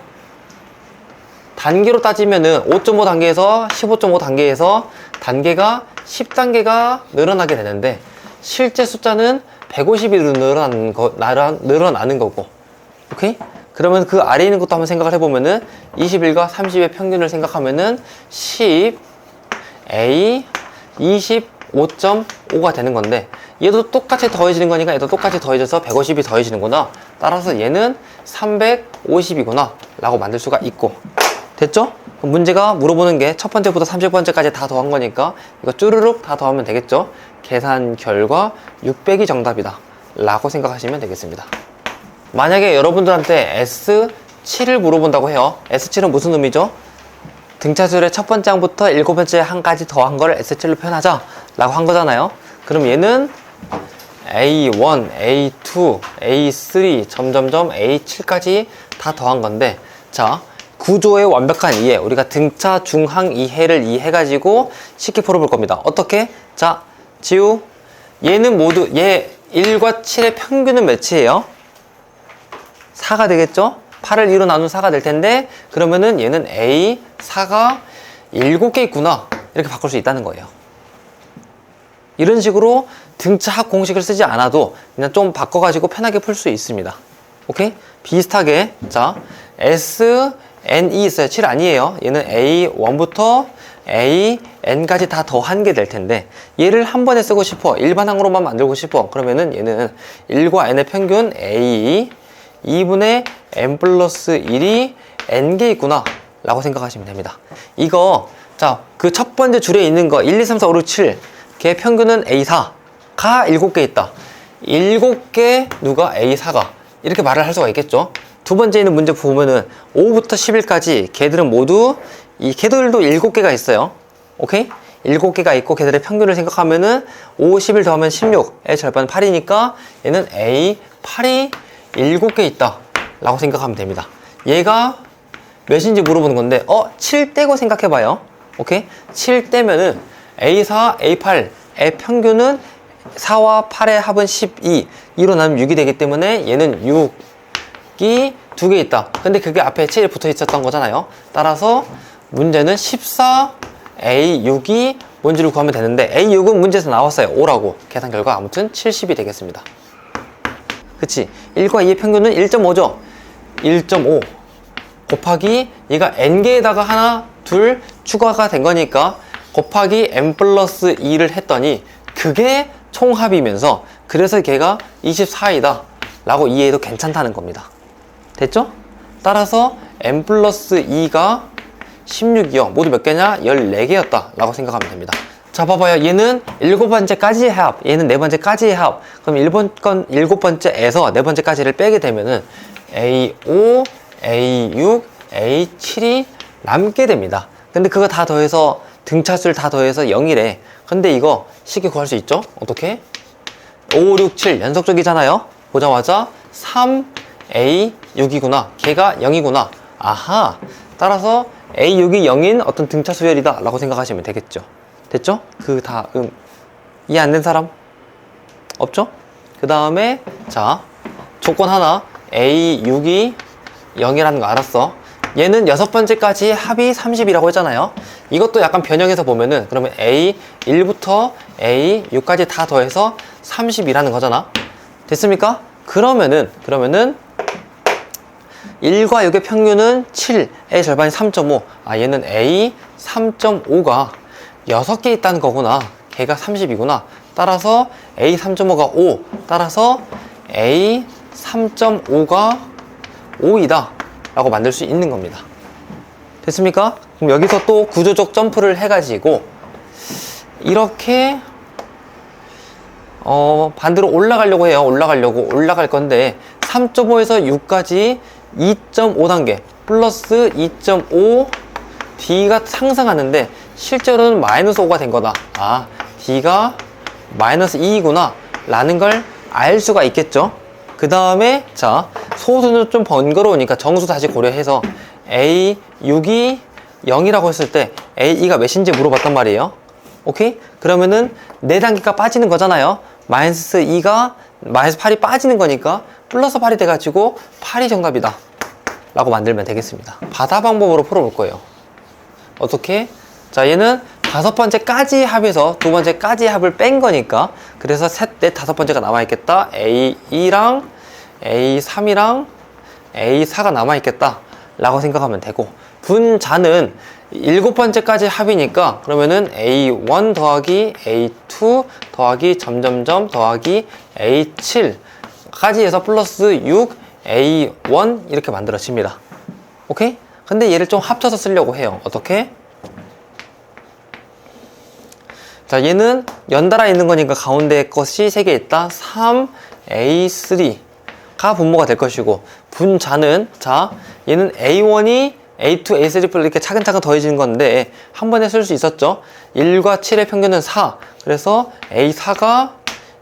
단계로 따지면은 5.5 단계에서 15.5 단계에서 단계가 10단계가 늘어나게 되는데, 실제 숫자는 150이 늘어나는 거고. 오케이? 그러면 그 아래에 있는 것도 한번 생각을 해보면은 21과 30의 평균을 생각하면은 10 A 25.5가 되는 건데, 얘도 똑같이 더해지는 거니까 얘도 똑같이 더해져서 150이 더해지는구나. 따라서 얘는 350이구나 라고 만들 수가 있고. 됐죠? 그럼 문제가 물어보는 게 첫 번째부터 30번째까지 다 더한 거니까 이거 쭈르륵 다 더하면 되겠죠? 계산 결과 600이 정답이다 라고 생각하시면 되겠습니다. 만약에 여러분들한테 S7을 물어본다고 해요. S7은 무슨 의미죠? 등차술의 첫 번째 항부터 일곱 번째 항까지 더한 걸 S7로 표현하자 라고 한 거잖아요. 그럼 얘는 A1, A2, A3 점점점 A7까지 다 더한 건데, 자, 구조의 완벽한 이해, 우리가 등차 중항 이해를 이해해가지고 쉽게 풀어볼 겁니다. 어떻게? 자, 지우, 얘는 모두 얘 1과 7의 평균은 몇이에요? 4가 되겠죠? 8을 2로 나눈 4가 될 텐데, 그러면은 얘는 A 4가 7개 있구나 이렇게 바꿀 수 있다는 거예요. 이런 식으로 등차합 공식을 쓰지 않아도 그냥 좀 바꿔가지고 편하게 풀 수 있습니다. 오케이? 비슷하게, 자, SN이 있어요. 7 아니에요. 얘는 A1부터 AN까지 다 더한 게 될 텐데, 얘를 한 번에 쓰고 싶어, 일반항으로만 만들고 싶어, 그러면은 얘는 1과 N의 평균 A 2분의 N 플러스 1이 N개 있구나 라고 생각하시면 됩니다. 이거, 자, 그 첫 번째 줄에 있는 거 1, 2, 3, 4, 5, 6, 7 걔 평균은 A4가 7개 있다. 7개 누가 A4가 이렇게 말을 할 수가 있겠죠. 두 번째 있는 문제 보면은 5부터 10일까지 걔들은 모두 걔들도 7개가 있어요. 오케이? 7개가 있고 걔들의 평균을 생각하면은 5, 11 더하면 16의 절반은 8이니까 얘는 A8이 7개 있다 라고 생각하면 됩니다. 얘가 몇인지 물어보는 건데 7대고 생각해봐요. 오케이? 7대면은 A4, A8의 평균은 4와 8의 합은 12, 2로 나누면 6이 되기 때문에 얘는 6이 2개 있다. 근데 그게 앞에 7이 붙어 있었던 거잖아요. 따라서 문제는 14, A6이 뭔지를 구하면 되는데 A6은 문제에서 나왔어요. 5라고. 계산 결과 아무튼 70이 되겠습니다. 그치? 1과 2의 평균은 1.5죠. 1.5 곱하기 얘가 n개에다가 하나, 둘 추가가 된 거니까 곱하기 n 플러스 2를 했더니 그게 총합이면서 그래서 걔가 24이다 라고 이해해도 괜찮다는 겁니다. 됐죠? 따라서 n 플러스 2가 16이요. 모두 몇 개냐? 14개였다 라고 생각하면 됩니다. 자, 봐봐요. 얘는 7번째까지의 합, 얘는 4번째까지의 합. 그럼 7번째에서 4번째까지를 빼게 되면은 A5, A6, A7이 남게 됩니다. 근데 그거 다 더해서 등차수를 다 더해서 0이래. 근데 이거 쉽게 구할 수 있죠? 어떻게? 5, 6, 7 연속적이잖아요. 보자마자 3, A6이구나. 걔가 0이구나. 아하. 따라서 A6이 0인 어떤 등차수열이다 라고 생각하시면 되겠죠. 됐죠? 그 다음 이해 안 된 사람? 없죠? 그 다음에 자 조건 하나 A6이 0이라는 거 알았어. 얘는 6번째까지 합이 30이라고 했잖아요. 이것도 약간 변형해서 보면은 그러면 A1부터 A6까지 다 더해서 30이라는 거잖아. 됐습니까? 그러면은 1과 6의 평균은 7, A 절반이 3.5. 아, 얘는 A 3.5가 6개 있다는 거구나. 걔가 30이구나. 따라서 A 3.5가 5. 따라서 A 3.5가 5이다. 라고 만들 수 있는 겁니다. 됐습니까? 그럼 여기서 또 구조적 점프를 해가지고 이렇게 반대로 올라가려고 해요. 올라갈 건데 3.5에서 6까지 2.5단계 플러스 2.5 D가 상승하는데 실제로는 마이너스 5가 된 거다. 아, D가 마이너스 2이구나 라는 걸 알 수가 있겠죠. 그 다음에 자 소수는 좀 번거로우니까 정수 다시 고려해서 A6이 0이라고 했을 때 A2가 몇인지 물어봤단 말이에요. 오케이? 그러면은 4단계가 빠지는 거잖아요. 마이너스 2가 마이너스 8이 빠지는 거니까 플러스 8이 돼가지고 8이 정답이다 라고 만들면 되겠습니다. 바다 방법으로 풀어볼 거예요. 어떻게? 자, 얘는 5번째까지 합에서 2번째까지 합을 뺀 거니까 그래서 셋, 넷, 5번째가 남아있겠다. A2랑 A3이랑 A4가 남아있겠다 라고 생각하면 되고 분자는 7번째까지 합이니까 그러면은 A1 더하기 A2 더하기 점점점 더하기 A7까지 해서 플러스 6 A1 이렇게 만들어집니다. 오케이? 근데 얘를 좀 합쳐서 쓰려고 해요. 어떻게? 자, 얘는 연달아 있는 거니까 가운데 것이 3개 있다. 3A3가 분모가 될 것이고 분자는 자 얘는 A1이 A2, A3 이렇게 차근차근 더해지는 건데 한 번에 쓸 수 있었죠. 1과 7의 평균은 4. 그래서 A4가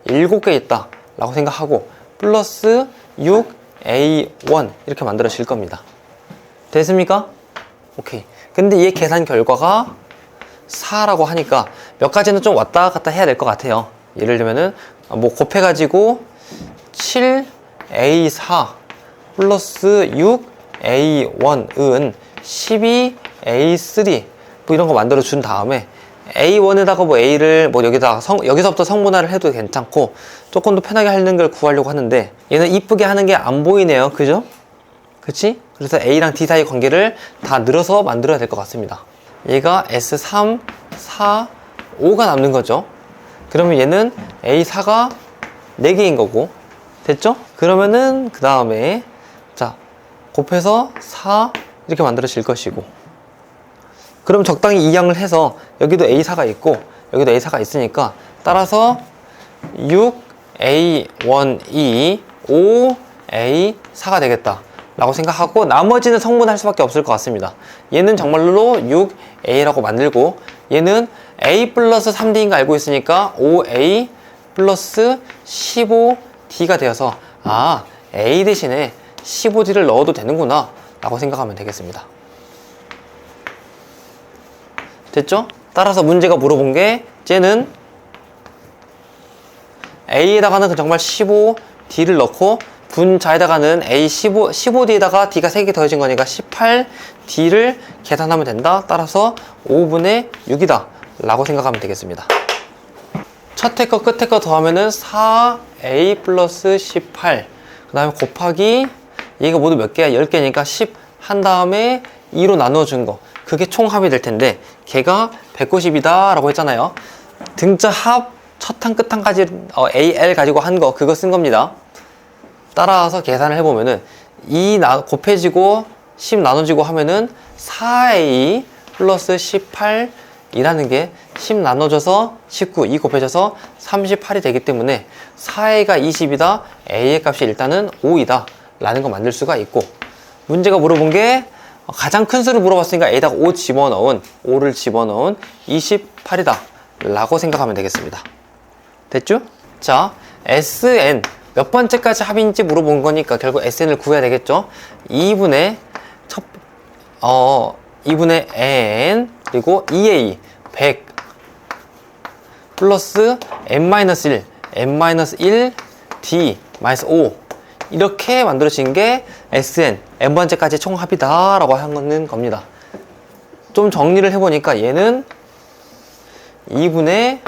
7개 있다 라고 생각하고 플러스 6A1 이렇게 만들어질 겁니다. 됐습니까? 오케이. 근데 이 계산 결과가 4라고 하니까 몇 가지는 좀 왔다 갔다 해야 될 것 같아요. 예를 들면은 뭐 곱해가지고 7A4 플러스 6A1은 12A3 뭐 이런 거 만들어 준 다음에 A1에다가 뭐 A를 뭐 여기서부터 성분할을 해도 괜찮고 조금 더 편하게 하는 걸 구하려고 하는데 얘는 이쁘게 하는 게 안 보이네요. 그죠? 그치? 그래서 A랑 D 사이 관계를 다 늘어서 만들어야 될 것 같습니다. 얘가 S3, 4, 5가 남는 거죠. 그러면 얘는 A4가 4개인 거고 됐죠? 그러면은 그 다음에 자 곱해서 4 이렇게 만들어질 것이고 그럼 적당히 이항을 해서 여기도 A4가 있고 여기도 A4가 있으니까 따라서 6A1이 5A4가 되겠다 라고 생각하고 나머지는 성분할 수밖에 없을 것 같습니다. 얘는 정말로 6A라고 만들고 얘는 A 플러스 3D인 거 알고 있으니까 5A 플러스 15D가 되어서 아 A 대신에 15D를 넣어도 되는구나 라고 생각하면 되겠습니다. 됐죠? 따라서 문제가 물어본 게 쟤는 A에다가는 정말 15D를 넣고 분자에다가는 A 15D에다가 D가 3개 더해진 거니까 18D를 계산하면 된다. 따라서 5분의 6이다 라고 생각하면 되겠습니다. 첫째 거 끝에 거 더하면은 4A 플러스 18, 그 다음에 곱하기 얘가 모두 몇 개야? 10개니까 10 한 다음에 2로 나누어준 거, 그게 총합이 될 텐데 걔가 190이다 라고 했잖아요. 등자 합 첫항 끝항까지 AL 가지고 한 거, 그거 쓴 겁니다. 따라서 계산을 해보면은 2 곱해지고 10 나눠지고 하면은 4A 플러스 18이라는 게 10 나눠져서 19, 2 곱해져서 38이 되기 때문에 4A가 20이다, A의 값이 일단은 5이다 라는 거 만들 수가 있고, 문제가 물어본 게 가장 큰 수를 물어봤으니까 A에다가 5를 집어넣은 28이다 라고 생각하면 되겠습니다. 됐죠? 자, SN 몇 번째까지 합인지 물어본 거니까 결국 SN을 구해야 되겠죠? 2분의 N 그리고 2A 100 플러스 N-1 N-1 D 마이너스 5 이렇게 만들어진 게 SN N번째까지 총합이다 라고 하는 겁니다. 좀 정리를 해보니까 얘는 2분의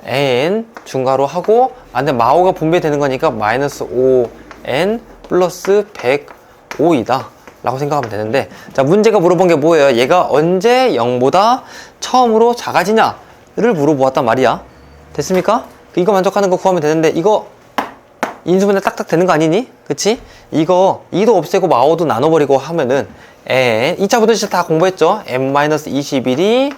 N 중괄호 하고 안에 마오가 분배되는 거니까 마이너스 5N 플러스 105이다 라고 생각하면 되는데, 자, 문제가 물어본 게 뭐예요? 얘가 언제 0보다 처음으로 작아지냐를 물어보았단 말이야. 됐습니까? 이거 만족하는 거 구하면 되는데, 이거 인수분해 딱딱 되는 거 아니니? 그치? 이거 2도 없애고 마오도 나눠버리고 하면은 N 2차부터 진짜 다 공부했죠? N-21이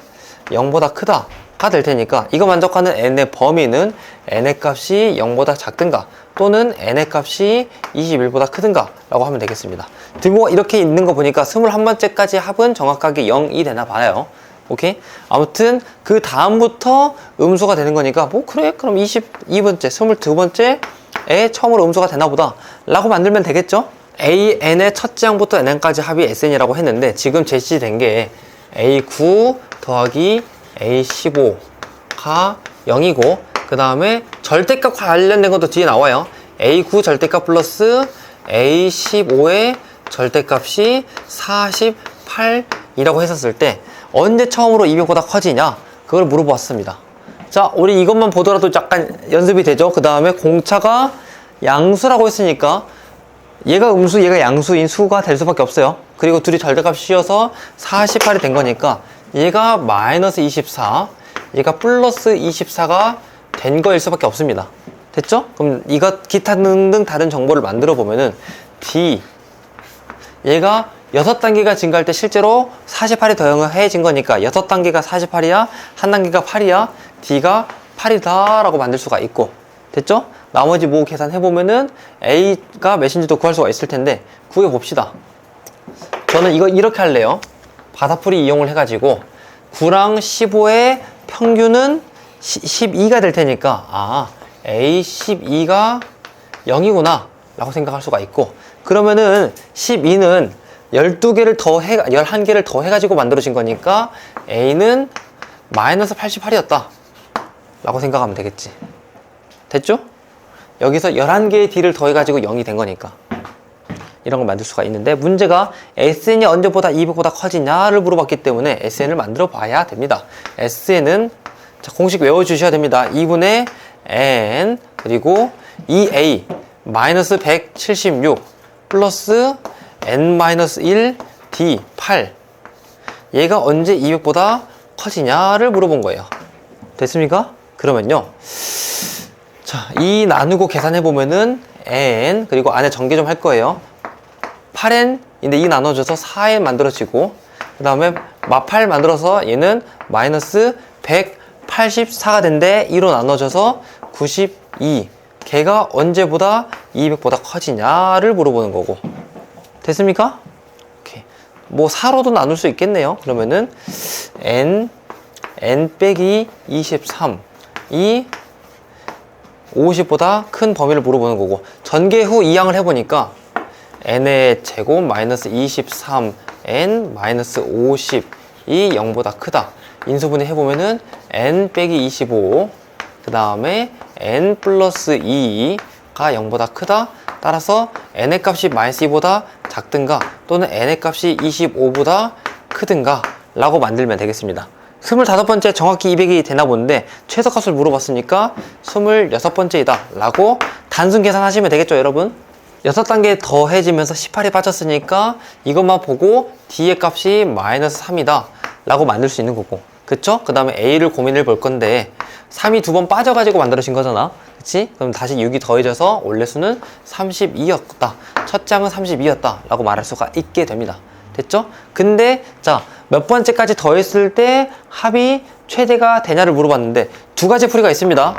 0보다 크다 가 될 테니까 이거 만족하는 N의 범위는 N의 값이 0보다 작든가 또는 N의 값이 21보다 크든가 라고 하면 되겠습니다. 등호가 이렇게 있는 거 보니까 21번째까지 합은 정확하게 0이 되나 봐요. 오케이? 아무튼 그 다음부터 음수가 되는 거니까 뭐 그래? 그럼 22번째, 22번째에 처음으로 음수가 되나 보다 라고 만들면 되겠죠? AN의 첫째 항부터 NN까지 합이 SN이라고 했는데 지금 제시된 게 A9 더하기 A15가 0이고 그 다음에 절대값 관련된 것도 뒤에 나와요. A9 절대값 플러스 A15의 절대값이 48이라고 했었을 때 언제 처음으로 200보다 커지냐 그걸 물어보았습니다. 자, 우리 이것만 보더라도 약간 연습이 되죠. 그 다음에 공차가 양수라고 했으니까 얘가 음수 얘가 양수인 수가 될 수밖에 없어요. 그리고 둘이 절대값 씌워서 48이 된 거니까 얘가 마이너스 24, 얘가 플러스 24가 된 거일 수밖에 없습니다. 됐죠? 그럼 이것 기타 등등 다른 정보를 만들어 보면은 D 얘가 6단계가 증가할 때 실제로 48이 더해진 거니까 6단계가 48이야, 1단계가 8이야, D가 8이다 라고 만들 수가 있고, 됐죠? 나머지 뭐 계산해보면은 A가 몇인지도 구할 수가 있을 텐데 구해봅시다. 저는 이거 이렇게 할래요. 바다풀이 이용을 해가지고 9랑 15의 평균은 12가 될 테니까 A12가 0이구나 라고 생각할 수가 있고, 그러면은 12는 11개를 더 해가지고 만들어진 거니까 A는 마이너스 88이었다 라고 생각하면 되겠지. 됐죠? 여기서 11개의 D를 더해가지고 0이 된 거니까 이런 걸 만들 수가 있는데, 문제가 SN이 언제보다 200보다 커지냐를 물어봤기 때문에 SN을 만들어 봐야 됩니다. SN은 자, 공식 외워주셔야 됩니다. 2분의 N 그리고 2A 마이너스 176 플러스 N-1 D 8, 얘가 언제 200보다 커지냐를 물어본 거예요. 됐습니까? 그러면요, 자, 2 나누고 계산해 보면은 N 그리고 안에 전개 좀 할 거예요. 8N인데 2 나눠줘서 4N 만들어지고, 그 다음에 8 만들어서 얘는 마이너스 184가 된데 2로 나눠져서 92, 걔가 언제보다 200보다 커지냐를 물어보는 거고. 됐습니까? 오케이. 뭐 4로도 나눌 수 있겠네요. 그러면은 N 빼기 23이 50보다 큰 범위를 물어보는 거고, 전개 후 이항을 해보니까 N의 제곱 마이너스 23N 마이너스 이 0보다 크다. 인수분해 해보면은 n 빼기 25, 그 다음에 n 플러스 2가 0보다 크다. 따라서 n의 값이 마이너스 2보다 작든가 또는 n의 값이 25보다 크든가 라고 만들면 되겠습니다. 25번째 정확히 200이 되나 보는데 최소값을 물어봤으니까 26번째이다 라고 단순 계산하시면 되겠죠, 여러분? 6단계 더해지면서 18이 빠졌으니까 이것만 보고 D의 값이 마이너스 3이다 라고 만들 수 있는 거고, 그쵸? 그 다음에 A를 고민을 볼 건데 3이 두 번 빠져가지고 만들어진 거잖아, 그치? 그럼 다시 6이 더해져서 원래 수는 32였다, 첫 장은 32였다 라고 말할 수가 있게 됩니다. 됐죠? 근데 자, 몇 번째까지 더했을 때 합이 최대가 되냐를 물어봤는데 두 가지 풀이가 있습니다.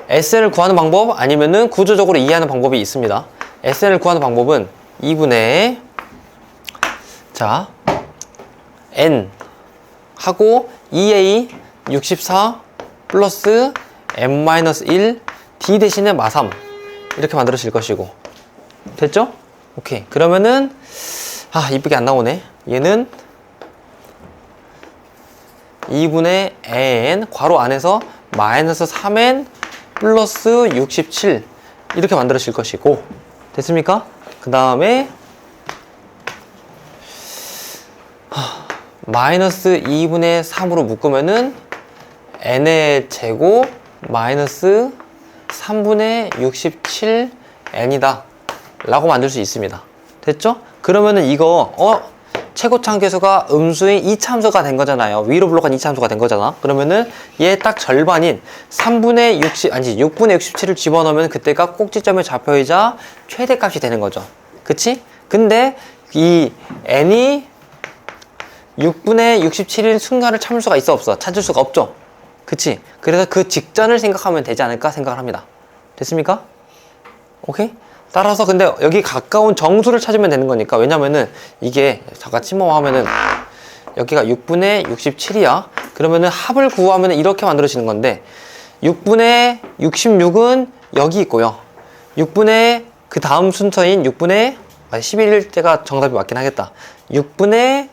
SN을 구하는 방법 아니면은 구조적으로 이해하는 방법이 있습니다. SN을 구하는 방법은 2분의 자 N 하고 2A 64 플러스 M-1 D 대신에 마3 이렇게 만들어질 것이고, 됐죠? 오케이. 그러면은 이쁘게 안 나오네. 얘는 2분의 n 괄호 안에서 마이너스 3n 플러스 67 이렇게 만들어질 것이고, 됐습니까? 그 다음에 마이너스 2분의 3으로 묶으면은 n의 제곱 마이너스 3분의 67 n이다 라고 만들 수 있습니다. 됐죠? 그러면은 이거 최고차항 계수가 음수인 이차함수가 된 거잖아요. 위로 불러간 이차함수가 된 거잖아. 그러면은 얘 딱 절반인 6분의 67을 집어넣으면 그때가 꼭지점에 잡혀있자 최대값이 되는 거죠. 그치? 근데 이 n이 6분의 67인 순간을 참을 수가 있어 없어? 찾을 수가 없죠. 그치? 그래서 그 직전을 생각하면 되지 않을까 생각을 합니다. 됐습니까? 오케이? 따라서 근데 여기 가까운 정수를 찾으면 되는 거니까, 왜냐면은 이게 잠깐 침범하면은 여기가 6분의 67이야. 그러면은 합을 구하면 이렇게 만들어지는 건데 6분의 66은 여기 있고요. 6분의 그 다음 순서인 6분의 11일 때가 정답이 맞긴 하겠다. 6분의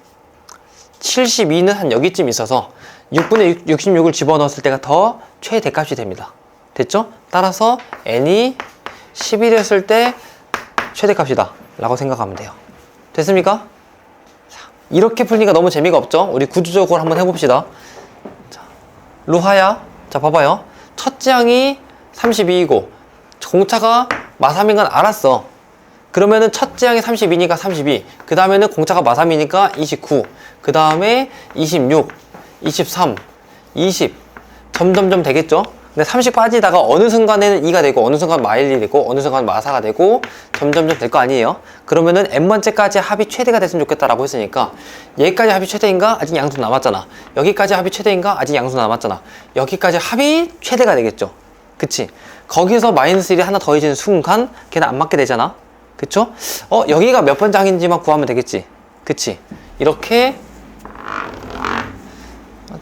72는 한 여기쯤 있어서 6분의 66을 집어넣었을 때가 더 최대값이 됩니다. 됐죠? 따라서 n이 11이었을 때 최대값이다 라고 생각하면 돼요. 됐습니까? 자, 이렇게 풀니까 너무 재미가 없죠? 우리 구조적으로 한번 해봅시다. 자, 루하야, 자 봐봐요. 첫째 항이 32이고 공차가 마3인 건 알았어. 그러면은 첫째 항이 32니까 32, 그 다음에는 공차가 마3이니까 29, 그 다음에 26, 23, 20 점점점 되겠죠? 근데 30 빠지다가 어느 순간에는 2가 되고 어느 순간 마1이 되고 어느 순간 마4가 되고 점점점 될 거 아니에요? 그러면은 n번째까지 합이 최대가 됐으면 좋겠다라고 했으니까 여기까지 합이 최대인가? 아직 양수 남았잖아. 여기까지 합이 최대인가? 아직 양수 남았잖아. 여기까지 합이 최대가 되겠죠. 그치? 거기서 마이너스 1이 하나 더해지는 순간 걔는 안 맞게 되잖아. 그쵸? 여기가 몇 번째 항인지만 구하면 되겠지. 그치? 이렇게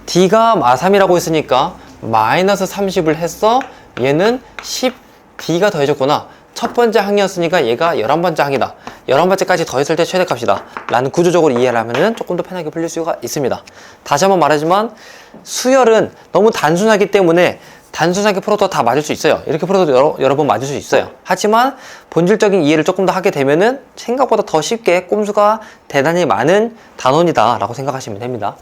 D가 마3이라고 했으니까 마이너스 30을 했어. 얘는 10D가 더해졌구나. 첫 번째 항이었으니까 얘가 11번째 항이다. 11번째까지 더했을 때 최대값이다 라는 구조적으로 이해를 하면 조금 더 편하게 풀릴 수가 있습니다. 다시 한번 말하지만 수열은 너무 단순하기 때문에 단순하게 풀어도 다 맞을 수 있어요. 이렇게 풀어도 여러 번 맞을 수 있어요. 하지만 본질적인 이해를 조금 더 하게 되면은 생각보다 더 쉽게 꼼수가 대단히 많은 단원이다 라고 생각하시면 됩니다.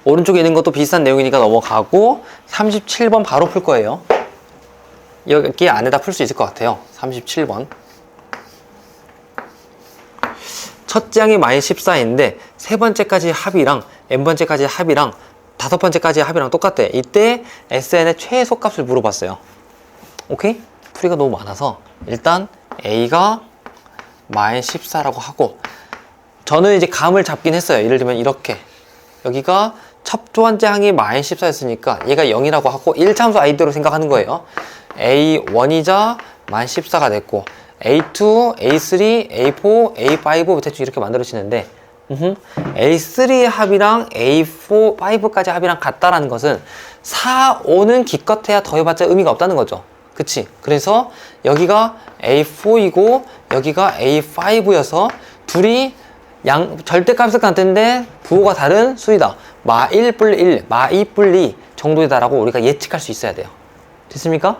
오른쪽에 있는 것도 비슷한 내용이니까 넘어가고 37번 바로 풀 거예요. 여기 안에다 풀 수 있을 것 같아요. 37번. 첫째 항이 마이너스 14인데 세 번째까지 합이랑 n번째까지 합이랑 다섯 번째까지 합이랑 똑같대. 이때 SN의 최소값을 물어봤어요. 오케이? 풀이가 너무 많아서 일단 A가 마이너스 14라고 하고, 저는 이제 감을 잡긴 했어요. 예를 들면 이렇게 여기가 첫 번째 항이 마이너스 14였으니까 얘가 0이라고 하고 1참수 아이디어로 생각하는 거예요. A1이자 마이너스 14가 됐고 A2, A3, A4, A5 대충 이렇게 만들어지는데 A3 합이랑 A4, 5까지 합이랑 같다라는 것은 4, 5는 기껏해야 더해봤자 의미가 없다는 거죠. 그치? 그래서 여기가 A4이고 여기가 A5여서 둘이 절대값은 같은데 부호가 다른 수이다. 마 1 분리 1, 마 2 분리 2 정도이다라고 우리가 예측할 수 있어야 돼요. 됐습니까?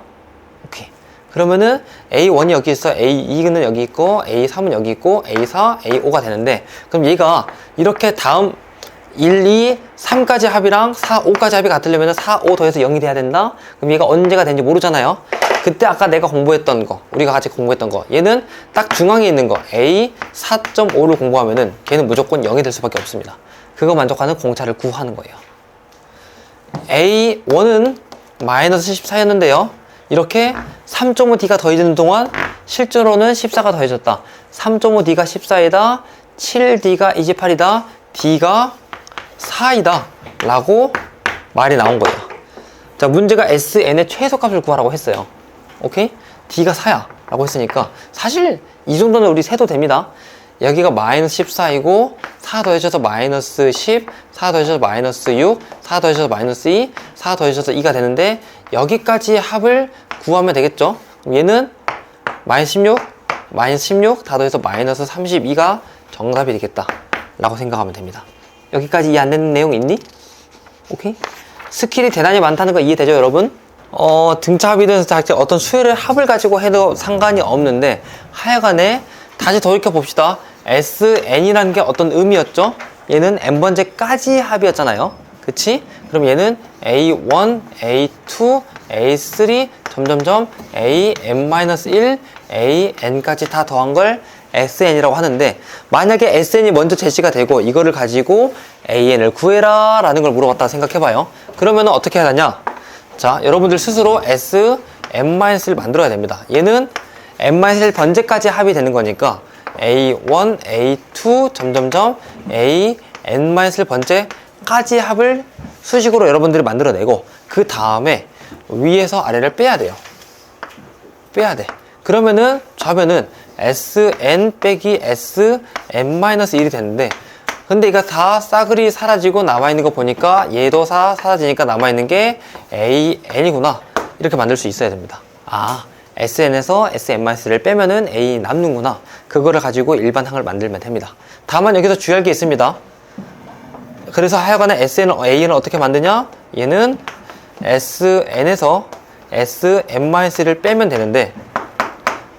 오케이. 그러면은 A1이 여기 있어, A2는 여기 있고, A3은 여기 있고, A4, A5가 되는데, 그럼 얘가 이렇게 다음 1, 2, 3까지 합이랑 4, 5까지 합이 같으려면 4, 5 더해서 0이 돼야 된다? 그럼 얘가 언제가 되는지 모르잖아요. 그때 아까 내가 공부했던 거, 우리가 같이 공부했던 거, 얘는 딱 중앙에 있는 거, A 4.5를 공부하면은 걔는 무조건 0이 될 수밖에 없습니다. 그거 만족하는 공차를 구하는 거예요. A1은 마이너스 14였는데요. 이렇게 3.5D가 더해지는 동안 실제로는 14가 더해졌다. 3.5D가 14이다. 7D가 28이다. D가 4이다. 라고 말이 나온 거예요. 자, 문제가 SN의 최소값을 구하라고 했어요. 오케이? D가 4야. 라고 했으니까 사실 이 정도는 우리 세도 됩니다. 여기가 마이너스 14이고 4 더해져서 마이너스 10, 4 더해져서 마이너스 6, 4 더해져서 마이너스 2, 4 더해져서 2가 되는데 여기까지 합을 구하면 되겠죠? 그럼 얘는 마이너스 16 다 더해서 마이너스 32가 정답이 되겠다 라고 생각하면 됩니다. 여기까지 이해 안 되는 내용 있니? 오케이? 스킬이 대단히 많다는 거 이해되죠, 여러분? 등차합이든 어떤 수열의 합을 가지고 해도 상관이 없는데 하여간에 다시 돌이켜 봅시다. SN이라는 게 어떤 의미였죠? 얘는 n번째까지 합이었잖아요. 그치? 그럼 얘는 A1, A2, A3, 점점점 AN-1, AN까지 다 더한 걸 SN이라고 하는데 만약에 SN이 먼저 제시가 되고 이거를 가지고 AN을 구해라 라는 걸 물어봤다 생각해봐요. 그러면 어떻게 해야 하냐? 자, 여러분들 스스로 SN-를 만들어야 됩니다. 얘는 n-1 번째까지 합이 되는 거니까 A1, A2, 점점점 AN-1 번째까지 합을 수식으로 여러분들이 만들어내고 그 다음에 위에서 아래를 빼야 돼요. 빼야 돼. 그러면은 좌변은 SN 빼기 SN-1이 되는데 근데 이거 다 싸그리 사라지고 남아있는 거 보니까 얘도 사라지니까 남아있는 게 AN이구나 이렇게 만들 수 있어야 됩니다. 아, SN에서 SN-를 빼면은 A 남는구나. 그거를 가지고 일반 항을 만들면 됩니다. 다만 여기서 주의할 게 있습니다. 그래서 하여간에 AN을 어떻게 만드냐? 얘는 SN에서 SN-를 빼면 되는데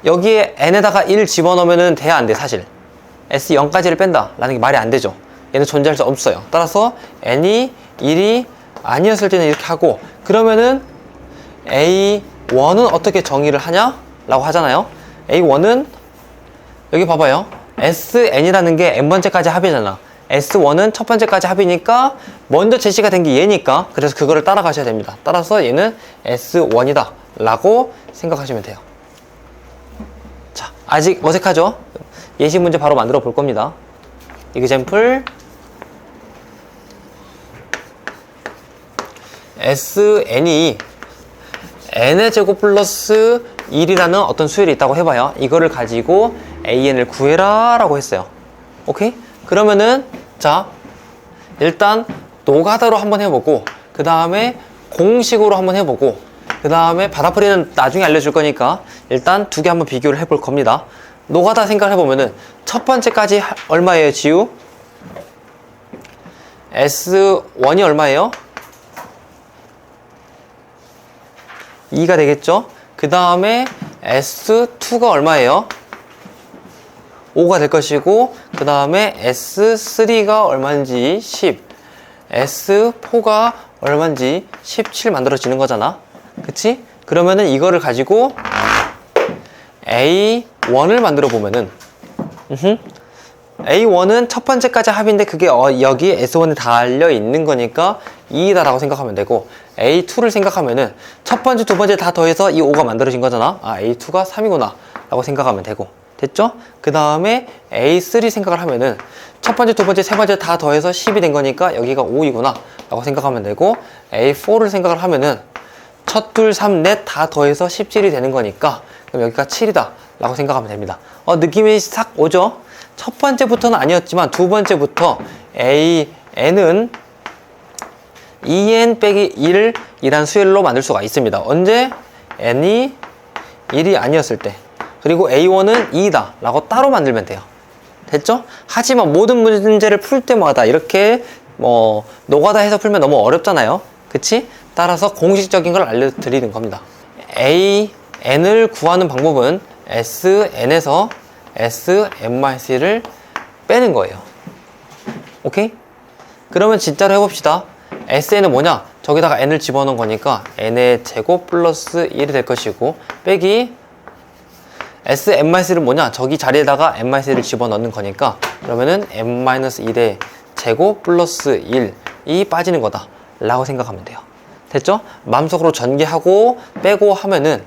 여기에 N에다가 1 집어넣으면 돼, 안 돼, 사실? S0까지를 뺀다 라는 게 말이 안 되죠. 얘는 존재할 수 없어요. 따라서 N이 1이 아니었을 때는 이렇게 하고 그러면은 A1은 어떻게 정의를 하냐? 라고 하잖아요. A1은 여기 봐봐요. SN이라는 게 N번째까지 합이잖아. S1은 첫 번째까지 합이니까 먼저 제시가 된 게 얘니까 그래서 그거를 따라가셔야 됩니다. 따라서 얘는 S1이다 라고 생각하시면 돼요. 자, 아직 어색하죠? 예시 문제 바로 만들어 볼 겁니다. example SN이 n의 제곱 플러스 1이라는 어떤 수열이 있다고 해봐요. 이거를 가지고 AN을 구해라 라고 했어요. 오케이? 그러면은 자 일단 노가다로 한번 해보고 그 다음에 공식으로 한번 해보고 그 다음에 바닥풀이는 나중에 알려줄 거니까 일단 두 개 한번 비교를 해볼 겁니다. 노가다 생각해보면은 첫 번째까지 얼마예요, 지우? S1이 얼마예요? 2가 되겠죠? 그 다음에 S2가 얼마예요? 5가 될 것이고 그 다음에 S3가 얼마인지 10 S4가 얼마인지 17 만들어지는 거잖아. 그치? 그러면은 이거를 가지고 A1을 만들어 보면은 A1은 첫 번째까지 합인데 그게 여기 S1에 달려 있는 거니까 2이다 라고 생각하면 되고 A2를 생각하면은 첫 번째, 두 번째 다 더해서 이 5가 만들어진 거잖아. 아, A2가 3이구나 라고 생각하면 되고 됐죠? 그 다음에 A3 생각을 하면은 첫 번째, 두 번째, 세 번째 다 더해서 10이 된 거니까 여기가 5이구나 라고 생각하면 되고 A4를 생각을 하면은 첫, 둘, 3, 넷 다 더해서 17이 되는 거니까 그럼 여기가 7이다 라고 생각하면 됩니다. 느낌이 싹 오죠? 첫 번째부터는 아니었지만 두 번째부터 N은 2n 빼기 1이란 수열로 만들 수가 있습니다. 언제? n이 1이 아니었을 때. 그리고 A1은 2다 라고 따로 만들면 돼요. 됐죠? 하지만 모든 문제를 풀 때마다 이렇게 뭐 노가다 해서 풀면 너무 어렵잖아요. 그치? 따라서 공식적인 걸 알려드리는 겁니다. n을 구하는 방법은 sn에서 sn-1을 빼는 거예요. 오케이? 그러면 진짜로 해봅시다. sn은 뭐냐? 저기다가 n을 집어넣은 거니까 n의 제곱 플러스 1이 될 것이고, 빼기 sn-1은 뭐냐? 저기 자리에다가 n-1을 집어넣는 거니까, 그러면은 n-1의 제곱 플러스 1이 빠지는 거다 라고 생각하면 돼요. 됐죠? 마음속으로 전개하고 빼고 하면은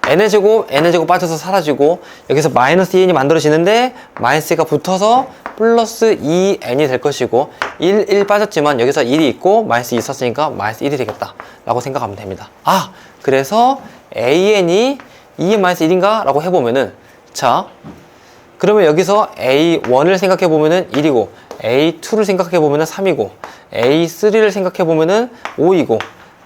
n의 제곱 빠져서 사라지고, 여기서 마이너스 2n이 만들어지는데 마이너스 2가 붙어서 플러스 2n이 될 것이고, 1 빠졌지만 여기서 1이 있고 마이너스 2 있었으니까 마이너스 1이 되겠다 라고 생각하면 됩니다. 아, 그래서 an이 2의 마이너스 1인가? 라고 해보면은, 자, 그러면 여기서 a1을 생각해보면은 1이고, a2를 생각해보면은 3이고, a3를 생각해보면은 5이고,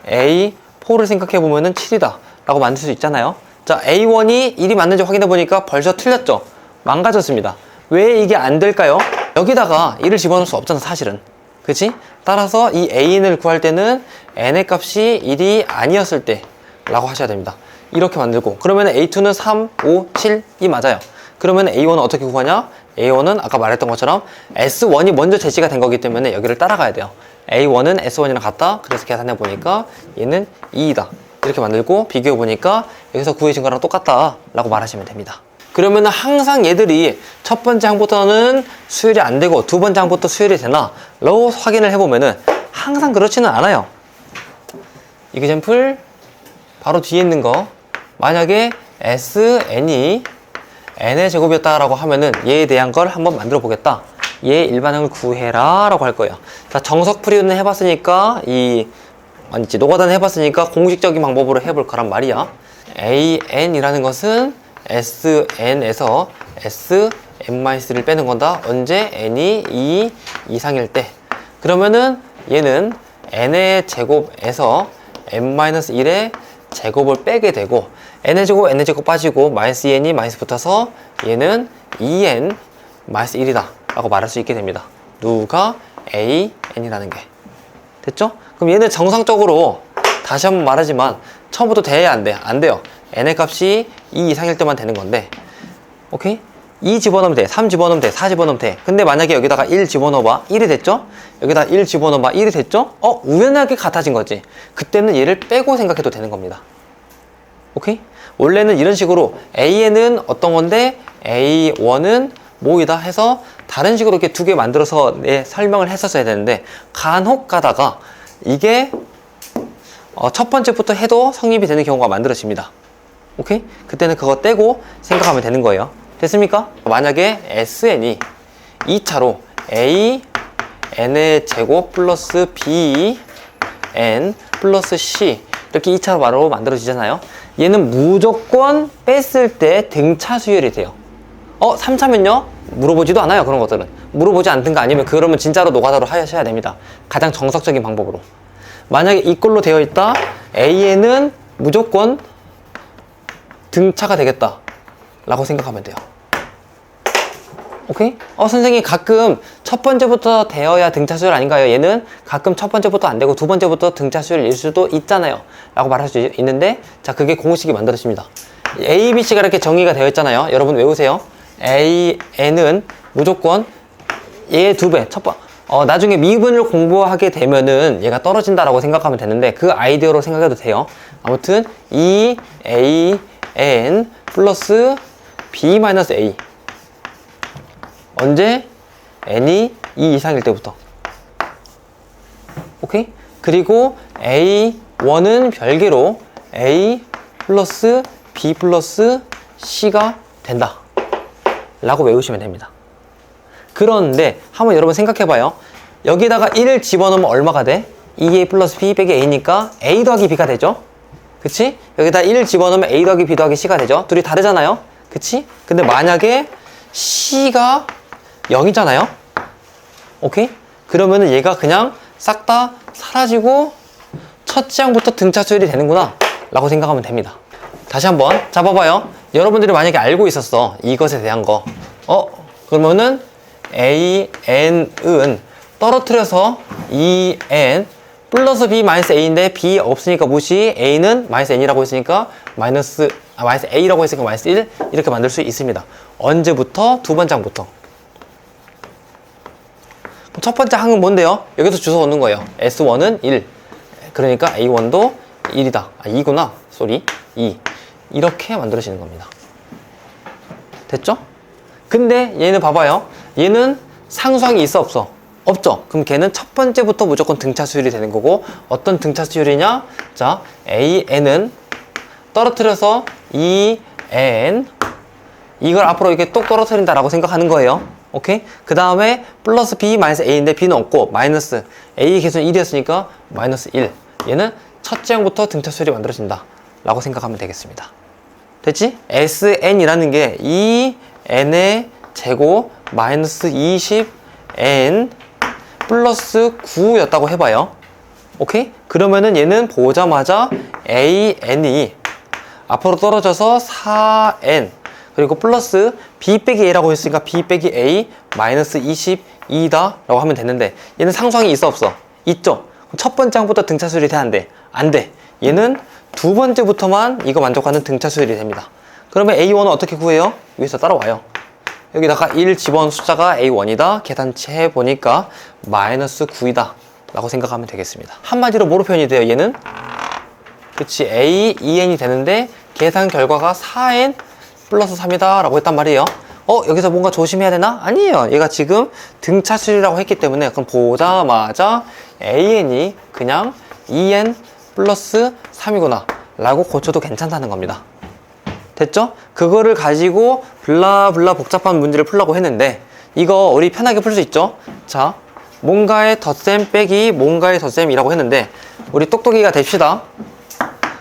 a4를 생각해보면은 7이다 라고 만들 수 있잖아요. 자, a1이 1이 맞는지 확인해보니까 벌써 틀렸죠? 망가졌습니다. 왜 이게 안 될까요? 여기다가 1을 집어넣을 수 없잖아, 사실은. 그치? 따라서 이 an을 구할 때는 n의 값이 1이 아니었을 때 라고 하셔야 됩니다. 이렇게 만들고, 그러면 a2는 3, 5, 7이 맞아요. 그러면 a1은 어떻게 구하냐? a1은 아까 말했던 것처럼 s1이 먼저 제시가 된 거기 때문에 여기를 따라가야 돼요. a1은 s1이랑 같다. 그래서 계산해 보니까 얘는 2이다. 이렇게 만들고 비교해 보니까 여기서 구해진 거랑 똑같다 라고 말하시면 됩니다. 그러면 항상 얘들이 첫 번째 항부터는 수열이 안 되고 두 번째 항부터 수열이 되나 라고 확인을 해보면은 항상 그렇지는 않아요. 이그젬플 바로 뒤에 있는 거, 만약에 sn이 n의 제곱이었다 라고 하면은 얘에 대한 걸 한번 만들어 보겠다. 얘 일반항을 구해라 라고 할 거예요. 자, 정석풀이는 해봤으니까 아니지, 노가다는 해봤으니까 공식적인 방법으로 해볼 거란 말이야. an이라는 것은 sn에서 sn-를 빼는 건다. 언제? n이 2 이상일 때. 그러면은 얘는 n의 제곱에서 n-1의 제곱을 빼게 되고, n의 제곱 빠지고 마이너스 2n이 마이너스 붙어서 얘는 2n 마이너스 1이다 라고 말할 수 있게 됩니다. 누가? an이라는 게. 됐죠? 그럼 얘는 정상적으로 다시 한번 말하지만 처음부터 돼야 안 돼. 안 돼요. n의 값이 2 이상일 때만 되는 건데, 오케이? 2 집어넣으면 돼. 3 집어넣으면 돼. 4 집어넣으면 돼. 근데 만약에 여기다가 1 집어넣어봐. 1이 됐죠? 여기다 1 집어넣어봐. 1이 됐죠? 우연하게 같아진 거지. 그때는 얘를 빼고 생각해도 되는 겁니다. 오케이? 원래는 이런 식으로 AN은 어떤 건데 A1은 뭐이다 해서 다른 식으로 이렇게 두 개 만들어서 설명을 했었어야 되는데, 간혹 가다가 이게 첫 번째부터 해도 성립이 되는 경우가 만들어집니다. 오케이? 그때는 그거 떼고 생각하면 되는 거예요. 됐습니까? 만약에 SN이 2차로 A n의 제곱 플러스 B n 플러스 C 이렇게 2차로 바로 만들어지잖아요. 얘는 무조건 뺐을 때 등차 수열이 돼요. 3차면요? 물어보지도 않아요. 그런 것들은 물어보지 않든가 아니면 그러면 진짜로 노가다로 하셔야 됩니다. 가장 정석적인 방법으로. 만약에 이꼴로 되어 있다, AN은 무조건 등차가 되겠다 라고 생각하면 돼요. 오케이? 선생님 가끔 첫 번째부터 되어야 등차 수열 아닌가요? 얘는 가끔 첫 번째부터 안 되고 두 번째부터 등차 수열일 수도 있잖아요 라고 말할 수 있는데, 자, 그게 공식이 만들어집니다. A, B, C가 이렇게 정의가 되어 있잖아요. 여러분 외우세요. AN은 무조건 얘의 2배, 나중에 미분을 공부하게 되면은 얘가 떨어진다라고 생각하면 되는데, 그 아이디어로 생각해도 돼요. 아무튼 EAN 플러스 B-A 언제? n이 2 이상일 때부터. 오케이? 그리고 A1은 별개로 A 플러스 B 플러스 C가 된다 라고 외우시면 됩니다. 그런데 한번 여러분 생각해봐요. 여기다가 1을 집어넣으면 얼마가 돼? 2A 플러스 B 빼기 A니까 A 더하기 B가 되죠? 그치? 여기다 1을 집어넣으면 A 더하기 B 더하기 C가 되죠? 둘이 다르잖아요? 그치? 근데 만약에 C가 0이잖아요? 오케이? 그러면은 얘가 그냥 싹 다 사라지고 첫째 항부터 등차 수열이 되는구나 라고 생각하면 됩니다. 다시 한번 잡아봐요. 여러분들이 만약에 알고 있었어, 이것에 대한 거. 그러면은 AN은 떨어뜨려서 2N 플러스 B 마이너스 A인데 B 없으니까 무시, A는 마이너스 N이라고 했으니까 마이너스 A라고 했으니까 마이너스 1 이렇게 만들 수 있습니다. 언제부터? 두 번째 항부터. 첫 번째 항은 뭔데요? 여기서 주워 얻는 거예요. S1은 1. 그러니까 A1도 1이다. 아, 2구나. 쏘리. 2. 이렇게 만들어지는 겁니다. 됐죠? 근데 얘는 봐봐요. 얘는 상수항이 있어 없어? 없죠? 그럼 걔는 첫 번째부터 무조건 등차 수열이 되는 거고 어떤 등차 수열이냐? 자, AN은 떨어뜨려서 2N 이걸 앞으로 이렇게 똑 떨어뜨린다라고 생각하는 거예요. 오케이? 그 다음에 플러스 B 마이너스 A인데 B는 없고 마이너스 A 계수는 1이었으니까 마이너스 1 얘는 첫째 항부터 등차 수열이 만들어진다 라고 생각하면 되겠습니다. 됐지? SN이라는 게 2N의 제곱 마이너스 20N 플러스 9였다고 해봐요. 오케이? 그러면은 얘는 보자마자 AN이 앞으로 떨어져서 4N 그리고 플러스 B 빼기 A라고 했으니까 B 빼기 A 마이너스 22다 라고 하면 되는데 얘는 상수항이 있어 없어? 있죠? 첫 번째 항부터 등차 수열이 돼 안 돼? 안 돼. 얘는 두 번째부터만 이거 만족하는 등차 수열이 됩니다. 그러면 A1은 어떻게 구해요? 위에서 따라와요. 여기다가 1 집어넣은 숫자가 A1이다. 계산치 해보니까 마이너스 9이다 라고 생각하면 되겠습니다. 한마디로 뭐로 표현이 돼요? 얘는 그치 A, 2N이 되는데 계산 결과가 4N 플러스 3이다 라고 했단 말이에요. 여기서 뭔가 조심해야 되나? 아니에요. 얘가 지금 등차수열이라고 했기 때문에 그럼 보자마자 AN이 그냥 2N 플러스 3이구나 라고 고쳐도 괜찮다는 겁니다. 됐죠? 그거를 가지고 블라블라 복잡한 문제를 풀려고 했는데 이거 우리 편하게 풀 수 있죠? 자, 뭔가의 덧셈 빼기 뭔가의 덧셈이라고 했는데 우리 똑똑이가 됩시다.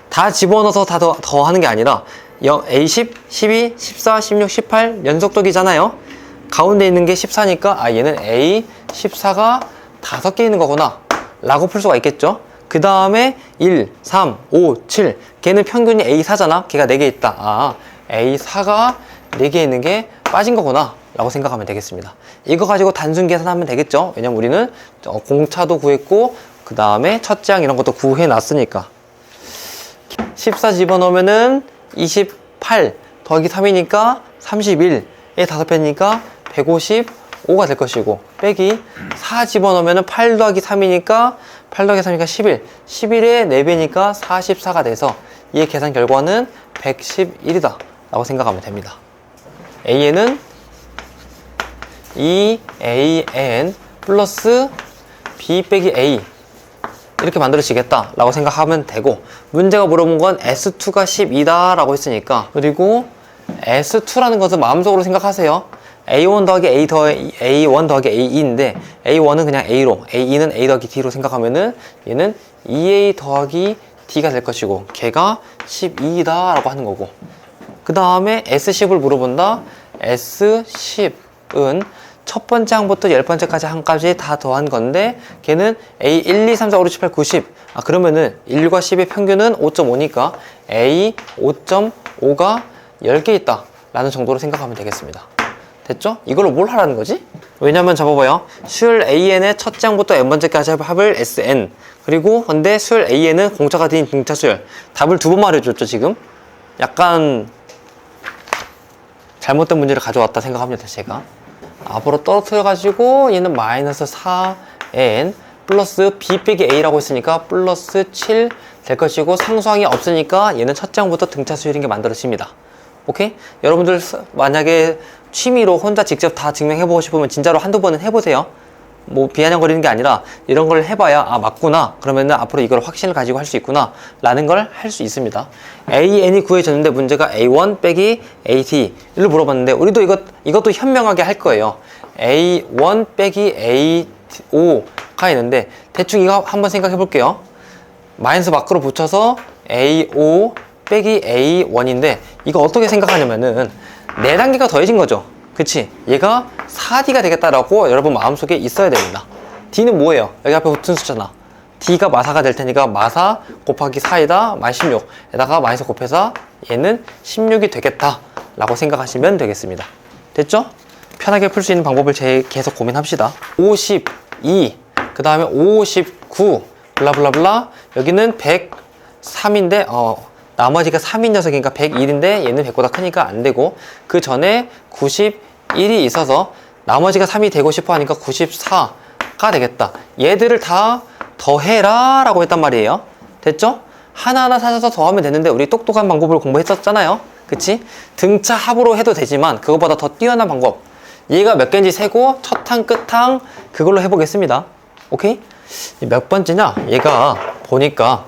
다 집어넣어서 다 더하는 게 아니라 A10, 12, 14, 16, 18 연속독이잖아요. 가운데 있는 게 14니까 아 얘는 A14가 5개 있는 거구나 라고 풀 수가 있겠죠. 그 다음에 1, 3, 5, 7 걔는 평균이 A4잖아. 걔가 4개 있다. 아 A4가 4개 있는 게 빠진 거구나 라고 생각하면 되겠습니다. 이거 가지고 단순 계산하면 되겠죠. 왜냐면 우리는 공차도 구했고 그 다음에 첫째 항 이런 것도 구해 놨으니까 14 집어넣으면은 28 더하기 3이니까 31에 5배니까 155가 될 것이고 빼기 4 집어넣으면 8 더하기 3이니까 8 더하기 3이니까 11 11에 4배니까 44가 돼서 이 계산 결과는 111이다 라고 생각하면 됩니다. AN은 2AN 플러스 B 빼기 A 이렇게 만들어지겠다 라고 생각하면 되고 문제가 물어본 건 S2가 12다 라고 했으니까 그리고 S2라는 것은 마음속으로 생각하세요. A1 더하기 A1 더하기 A2인데 A1은 그냥 A로 A2는 A 더하기 D로 생각하면은 얘는 2A 더하기 D가 될 것이고 걔가 12이다 라고 하는 거고 그 다음에 S10을 물어본다. S10은 첫 번째 항부터 10번째까지 항까지 다 더한 건데 걔는 A 1, 2, 3, 4, 5, 6, 7, 8, 90 그러면은 1과 10의 평균은 5.5니까 A 5.5가 10개 있다 라는 정도로 생각하면 되겠습니다. 됐죠? 이걸로 뭘 하라는 거지? 왜냐면 잡아봐요. 수열 AN의 첫째 항부터 n번째까지 합을 SN 그리고 근데 수열 AN은 공차가 된 등차 수열 답을 2번 말해줬죠 지금? 약간 잘못된 문제를 가져왔다 생각합니다 제가. 앞으로 떨어뜨려가지고 얘는 마이너스 4n 플러스 b 빼기 a라고 했으니까 플러스 7 될 것이고 상수항이 없으니까 얘는 첫째 항부터 등차 수열인 게 만들어집니다. 오케이? 여러분들 만약에 취미로 혼자 직접 다 증명해보고 싶으면 진짜로 한두 번은 해보세요. 뭐 비아냥거리는 게 아니라 이런 걸 해봐야 아 맞구나 그러면은 앞으로 이걸 확신을 가지고 할 수 있구나 라는 걸 할 수 있습니다. AN이 구해졌는데 문제가 A1 빼기 AT를 물어봤는데 우리도 이것도 현명하게 할 거예요. A1 빼기 A5가 있는데 대충 이거 한번 생각해 볼게요. 마이너스 밖으로 붙여서 A5 빼기 A1인데 이거 어떻게 생각하냐면은 4단계가 더해진 거죠. 그치? 얘가 4D가 되겠다라고 여러분 마음속에 있어야 됩니다. D는 뭐예요? 여기 앞에 붙은 숫자나 D가 마사가 될 테니까 마사 곱하기 4에다 마이너스 16에다가 마이너스 곱해서 얘는 16이 되겠다 라고 생각하시면 되겠습니다. 됐죠? 편하게 풀 수 있는 방법을 계속 고민합시다. 52, 그 다음에 59, 블라블라블라. 여기는 103인데 나머지가 3인 녀석이니까 101인데 얘는 100보다 크니까 안 되고, 그 전에 91이 있어서 나머지가 3이 되고 싶어 하니까 94가 되겠다. 얘들을 다 더해라 라고 했단 말이에요. 됐죠? 하나하나 찾아서 더하면 되는데 우리 똑똑한 방법을 공부했었잖아요. 그치? 등차 합으로 해도 되지만 그거보다 더 뛰어난 방법, 얘가 몇 개인지 세고 첫항 끝항 그걸로 해보겠습니다. 오케이? 몇 번째냐? 얘가 보니까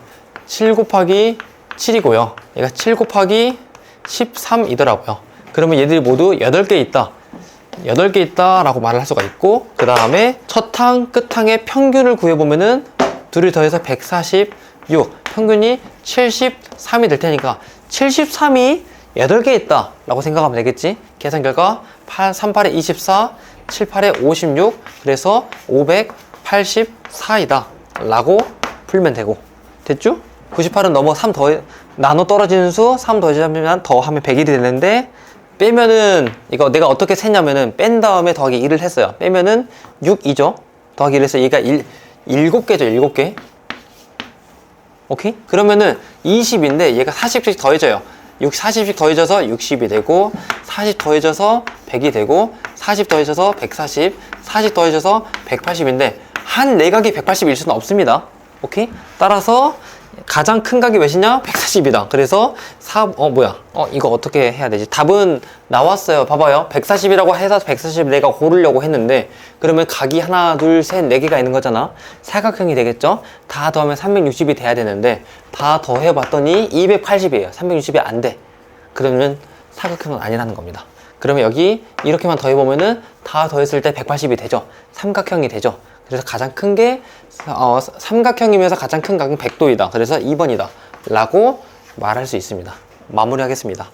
7 곱하기 7이고요 얘가 7 곱하기 13이더라고요 그러면 얘들이 모두 8개 있다 8개 있다 라고 말을 할 수가 있고, 그 다음에 첫항 끝항의 평균을 구해보면은 둘이 더해서 146, 평균이 73이 될 테니까 73이 8개 있다 라고 생각하면 되겠지. 계산 결과 3, 8에 24, 7, 8에 56, 그래서 584이다 라고 풀면 되고, 됐죠? 98은 넘어 3 나눠 떨어지는 수 3 더하면 100일이 되는데, 빼면은 이거 내가 어떻게 셌냐면은 뺀 다음에 더하기 1을 했어요. 빼면은 6이죠. 더하기 1을 해서 얘가 7개죠. 7개. 오케이? 그러면은 20인데 얘가 40씩 더해져요. 40씩 더해져서 60이 되고, 40 더해져서 100이 되고, 40 더해져서 140, 40 더해져서 180인데 한 내각이 180일 수는 없습니다. 오케이? 따라서 가장 큰 각이 몇이냐? 140이다. 그래서 이거 어떻게 해야 되지? 답은 나왔어요. 봐봐요. 140이라고 해서 140 내가 고르려고 했는데, 그러면 각이 하나, 둘, 셋, 네 개가 있는 거잖아. 사각형이 되겠죠? 다 더하면 360이 돼야 되는데 다 더해봤더니 280이에요. 360이 안 돼. 그러면 사각형은 아니라는 겁니다. 그러면 여기 이렇게만 더해보면은 다 더했을 때 180이 되죠. 삼각형이 되죠. 그래서 가장 큰 게 삼각형이면서 가장 큰 각은 100도이다. 그래서 2번이다 라고 말할 수 있습니다. 마무리하겠습니다.